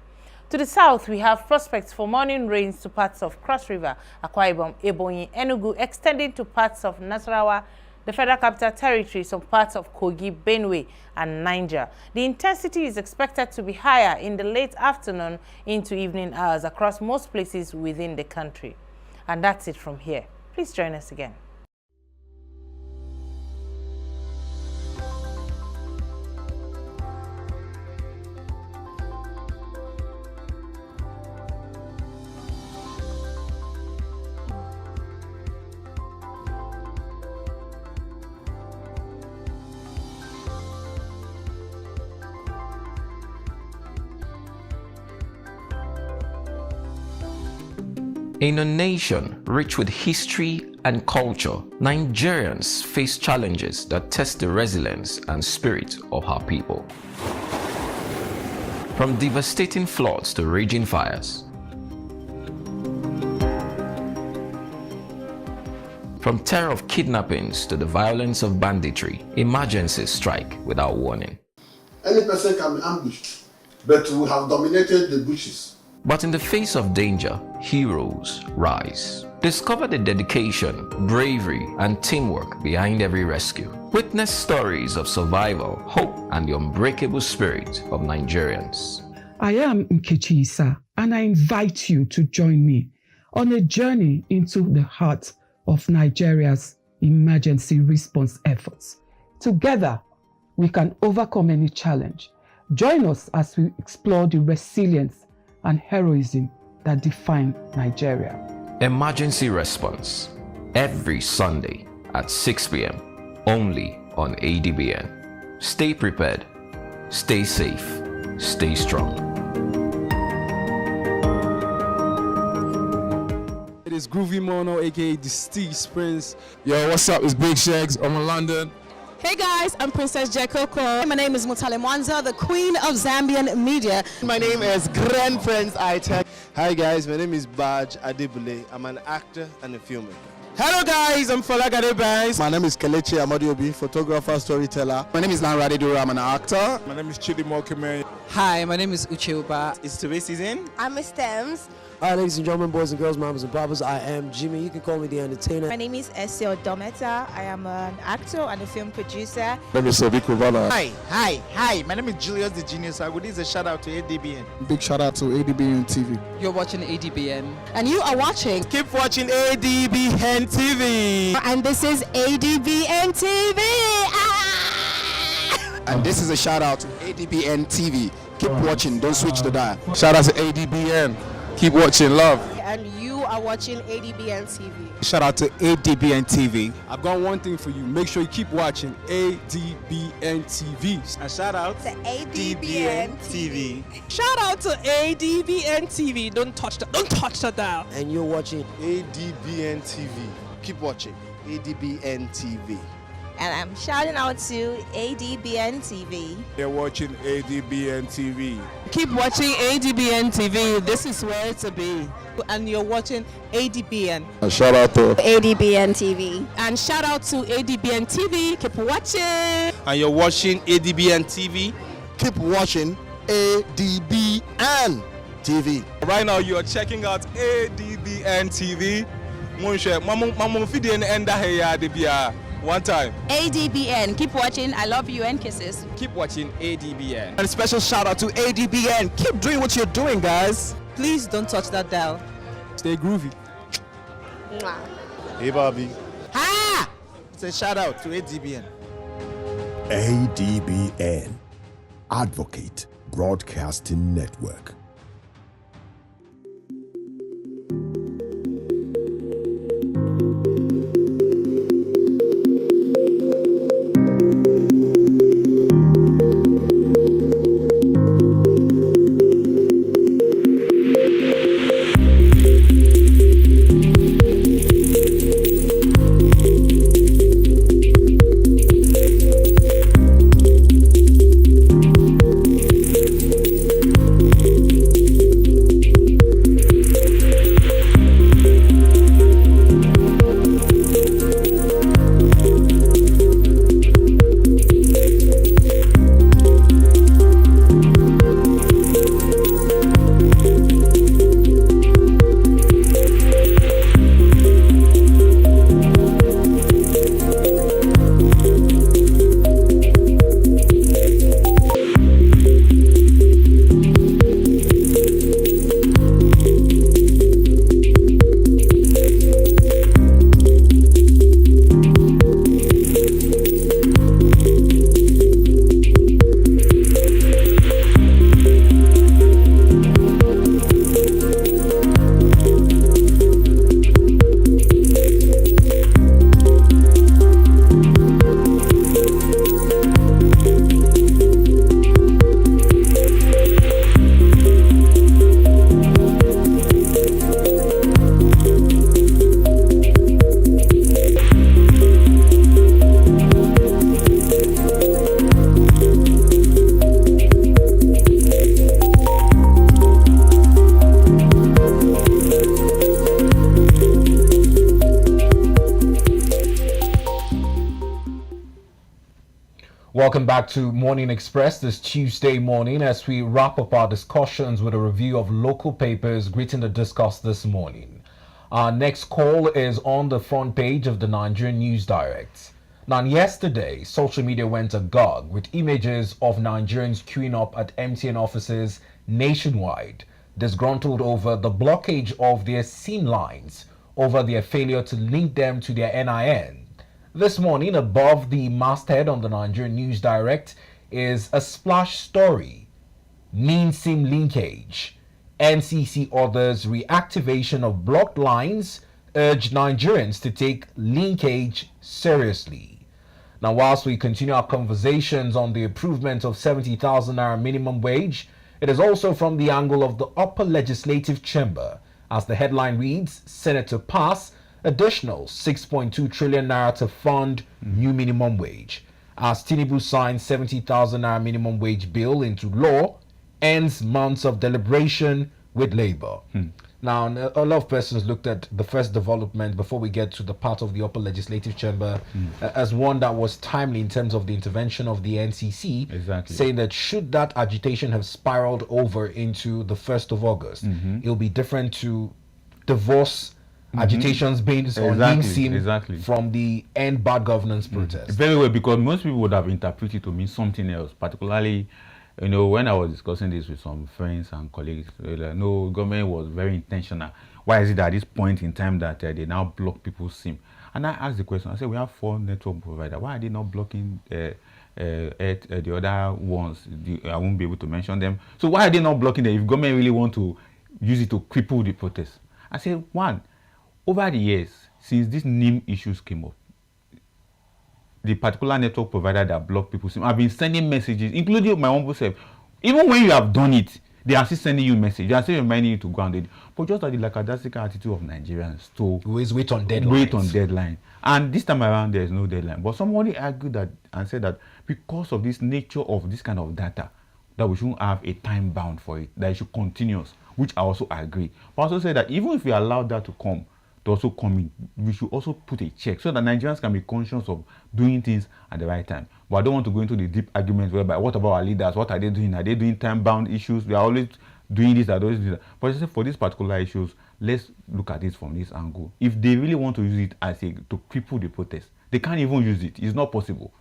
To the south, we have prospects for morning rains to parts of Cross River, Akwa Ibom, Ebonyi, Enugu, extending to parts of Nasarawa, the Federal Capital Territory, some parts of Kogi, Benue, and Niger. The intensity is expected to be higher in the late afternoon into evening hours across most places within the country. And that's it from here. Please join us again. In a nation rich with history and culture, Nigerians face challenges that test the resilience and spirit of our people. From devastating floods to raging fires, from terror of kidnappings to the violence of banditry, emergencies strike without warning. Any person can be ambushed, but we have dominated the bushes. But in the face of danger, heroes rise. Discover the dedication, bravery, and teamwork behind every rescue. Witness stories of survival, hope, and the unbreakable spirit of Nigerians. I am Nkechi Issa, and I invite you to join me on a journey into the heart of Nigeria's emergency response efforts. Together, we can overcome any challenge. Join us as we explore the resilience and heroism that define Nigeria. Emergency Response, every Sunday at 6 p.m. only on ADBN. Stay prepared, stay safe, stay strong. It is Groovy Mono, aka the Steez Prince. Yo, what's up? It's Big Shags. I'm in London. Hey guys, I'm Princess Jekoko. My name is Mutale Mwanza, the Queen of Zambian Media. My name is Grand Prince Itech. Hi guys, my name is Baj Adibule. I'm an actor and a filmmaker. Hello guys, I'm Falagade Banks. My name is Kelechi Amadiobi, photographer, storyteller. My name is Lanradi Dura. I'm an actor. My name is Chidi Mokime. Hi, my name is Uche Uba. It's TV season. I'm Miss Thames. Hi ladies and gentlemen, boys and girls, mamas and papas, I am Jimmy. You can call me the Entertainer. My name is Esio Dometa. I am an actor and a film producer. My name is Sobi Kubana. Hi. My name is Julius the Genius. I would give a shout out to ADBN. Big shout out to ADBN TV. You're watching ADBN. And you are watching. Keep watching ADBN TV. And this is ADBN TV. And this is a shout out to ADBN TV. Keep watching, don't switch the dial. Shout out to ADBN. Keep watching, love. And you are watching ADBN TV. Shout out to ADBN TV. I've got one thing for you. Make sure you keep watching ADBN TV. And shout out to ADBN TV. Shout out to ADBN TV. Don't touch the dial. And you're watching ADBN TV. Keep watching ADBN TV. And I'm shouting out to ADBN TV. You're watching ADBN TV. Keep watching ADBN TV. This is where to be. And you're watching ADBN. A shout out to ADBN TV. And shout out to ADBN TV. Keep watching. And you're watching ADBN TV. keep watching ADBN TV. Right now, you are checking out ADBN TV. One time. ADBN. Keep watching. I love you and kisses. Keep watching ADBN. And a special shout out to ADBN. Keep doing what you're doing, guys. Please don't touch that dial. Stay groovy. Mwah. Hey, Bobby. Ha! It's a shout out to ADBN. ADBN, Advocate Broadcasting Network. Welcome back to Morning Express this Tuesday morning as we wrap up our discussions with a review of local papers greeting the discuss this morning. Our next call is on the front page of the Nigerian News Direct. Now, yesterday, social media went agog with images of Nigerians queuing up at MTN offices nationwide, disgruntled over the blockage of their SIM lines over their failure to link them to their NIN. This morning, above the masthead on the Nigerian News Direct is a splash story. Mean SIM linkage. NCC orders reactivation of blocked lines, urge Nigerians to take linkage seriously. Now, whilst we continue our conversations on the improvement of 70,000 naira minimum wage, it is also from the angle of the upper legislative chamber, as the headline reads, Senate to pass additional 6.2 trillion naira to fund new minimum wage. As Tinubu signs 70,000 naira minimum wage bill into law, ends months of deliberation with Labour. Now, a lot of persons looked at the first development before we get to the part of the upper legislative chamber as one that was timely in terms of the intervention of the NCC, saying that should that agitation have spiraled over into the 1st of August, it'll be different to divorce agitations based on NIM from the end bad governance protest. Very well, because most people would have interpreted it to mean something else, particularly, you know, when I was discussing this with some friends and colleagues, like, no, government was very intentional. Why is it at this point in time that they now block people's SIM? And I asked the question, I said, we have 4 network providers. Why are they not blocking the other ones? I won't be able to mention them. So why are they not blocking them if government really want to use it to cripple the protest? I said, one, over the years, since these NIM issues came up, the particular network provider that blocked people's SIM, I've been sending messages, including my own self. Even when you have done it, They are still sending you message. They are still reminding you to go and do it. But just like the lackadaisical attitude of Nigerians to always wait on deadlines. Wait on deadline. And this time around, there is no deadline. But somebody argued that and said that because of this nature of this kind of data, that we shouldn't have a time bound for it, that it should continuous, which I also agree. But I also say that even if we allow that to also come in, we should also put a check so that Nigerians can be conscious of doing things at the right time. But I don't want to go into the deep arguments whereby what about our leaders? What are they doing? Are they doing time-bound issues? We are always doing this, are always doing that. But I say for these particular issues, let's look at it from this angle. If they really want to use it as to cripple the protest, they can't even use it. It's not possible.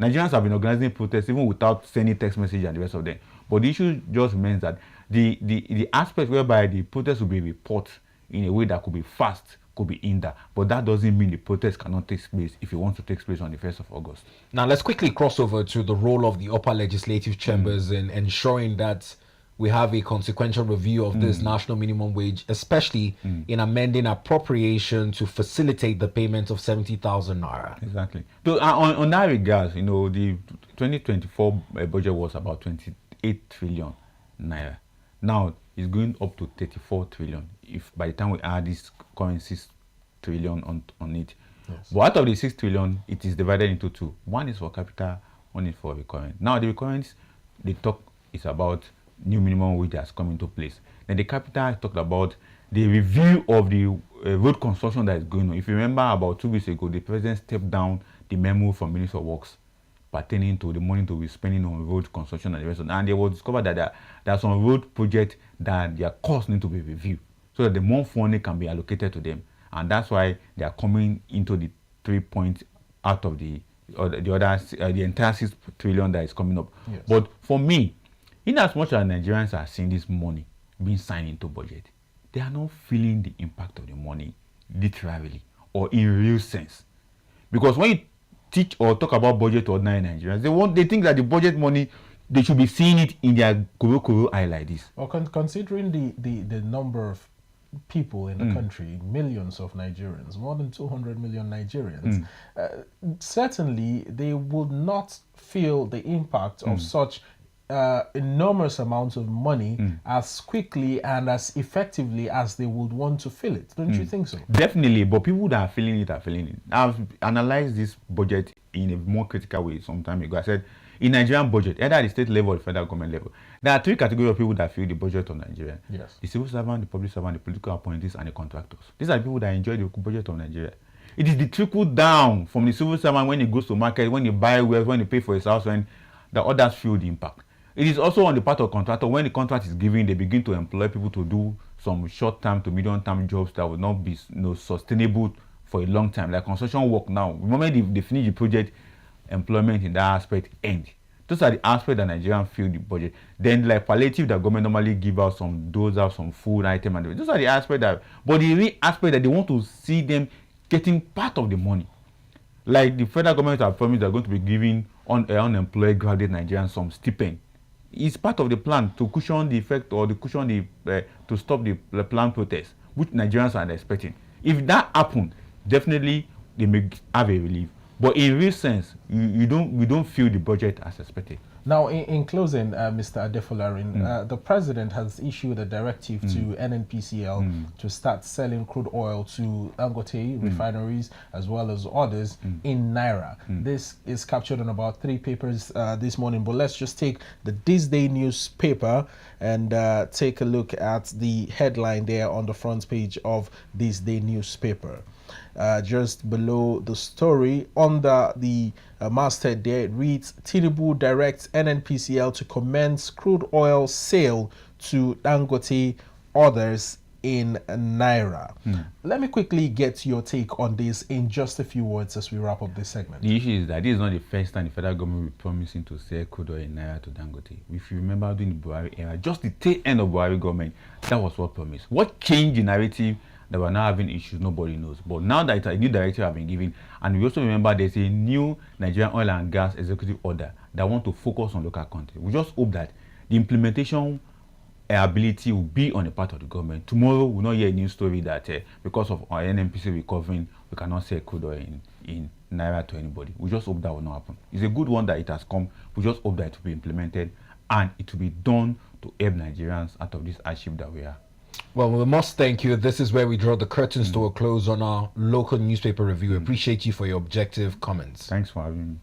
Nigerians have been organizing protests even without sending text message and the rest of them. But the issue just remains that the aspect whereby the protest will be reported in a way that could be fast, could be in there. But that doesn't mean the protest cannot take place if it wants to take place on the 1st of August. Now let's quickly cross over to the role of the upper legislative chambers in ensuring that we have a consequential review of this national minimum wage, especially in amending appropriation to facilitate the payment of 70,000 naira. Exactly. So on that regard, the 2024 budget was about 28 trillion naira. Now it's going up to 34 trillion if by the time we add this current 6 trillion on it. Yes. But out of the 6 trillion, it is divided into two. One is for capital, one is for recurrent. Now the recurrent, the talk is about new minimum wage has come into place. Then the capital talked about the review of the road construction that is going on. If you remember, about 2 weeks ago, the president stepped down the memo from Minister of Works pertaining to the money to be spending on road construction and the rest of that. And they will discover that there are some road projects that their costs need to be reviewed so that the more funding can be allocated to them. And that's why they are coming into the 3 points out of the entire 6 trillion that is coming up. Yes. But for me, in as much as Nigerians are seeing this money being signed into budget, they are not feeling the impact of the money literally or in real sense. Because when you teach or talk about budget to ordinary Nigerians, they think that the budget money, they should be seeing it in their kuro eye like this. Well, considering the number of people in the country, millions of Nigerians, more than 200 million Nigerians, certainly they would not feel the impact of such enormous amounts of money as quickly and as effectively as they would want to feel it. Don't you think so? Definitely, but people that are feeling it are feeling it. I've analyzed this budget in a more critical way some time ago. I said, in Nigerian budget, either at the state level or the federal government level, there are 3 categories of people that feel the budget of Nigeria. Yes. The civil servant, the public servant, the political appointees, and the contractors. These are the people that enjoy the budget of Nigeria. It is the trickle down from the civil servant when he goes to market, when he buys wealth, when he pays for his house, when the others feel the impact. It is also on the part of contractor. When the contract is given, they begin to employ people to do some short-term to medium-term jobs that will not be sustainable for a long time. Like construction work now, the moment they finish the project, employment in that aspect end. Those are the aspects that Nigerians feel the budget. Then like palliative, the government normally give out some some food item, and those are the aspects that. But the real aspect that they want to see them getting part of the money. Like the federal government have promised they're going to be giving unemployed graduate Nigerians some stipend. It's part of the plan to cushion the effect or to stop the planned protest, which Nigerians are expecting. If that happens, definitely they may have a relief. But in real sense, we don't feel the budget as expected. Now, in closing, Mr. Adefolarin, the president has issued a directive to NNPCL to start selling crude oil to Dangote refineries as well as others in Naira. This is captured on about 3 papers this morning, but let's just take the This Day newspaper and take a look at the headline there on the front page of This Day newspaper. Just below the story, under the masthead there, it reads, Tinubu directs NNPCL to commence crude oil sale to Dangote, others in Naira. Let me quickly get your take on this in just a few words as we wrap up this segment. The issue is that this is not the first time the federal government will be promising to sell crude oil in Naira to Dangote. If you remember during the Buhari era, just the tail end of Buhari government, that was what promised. What changed the narrative? That we're now having issues, nobody knows. But now that a new directive has been given, and we also remember there's a new Nigerian oil and gas executive order that want to focus on local content. We just hope that the implementation ability will be on the part of the government. Tomorrow, we'll not hear a new story that because of our NNPC recovering, we cannot sell crude oil in Naira to anybody. We just hope that will not happen. It's a good one that it has come. We just hope that it will be implemented and it will be done to help Nigerians out of this hardship that we are. Well, we must thank you. This is where we draw the curtains to a close on our local newspaper review. Appreciate you for your objective comments. Thanks for having me.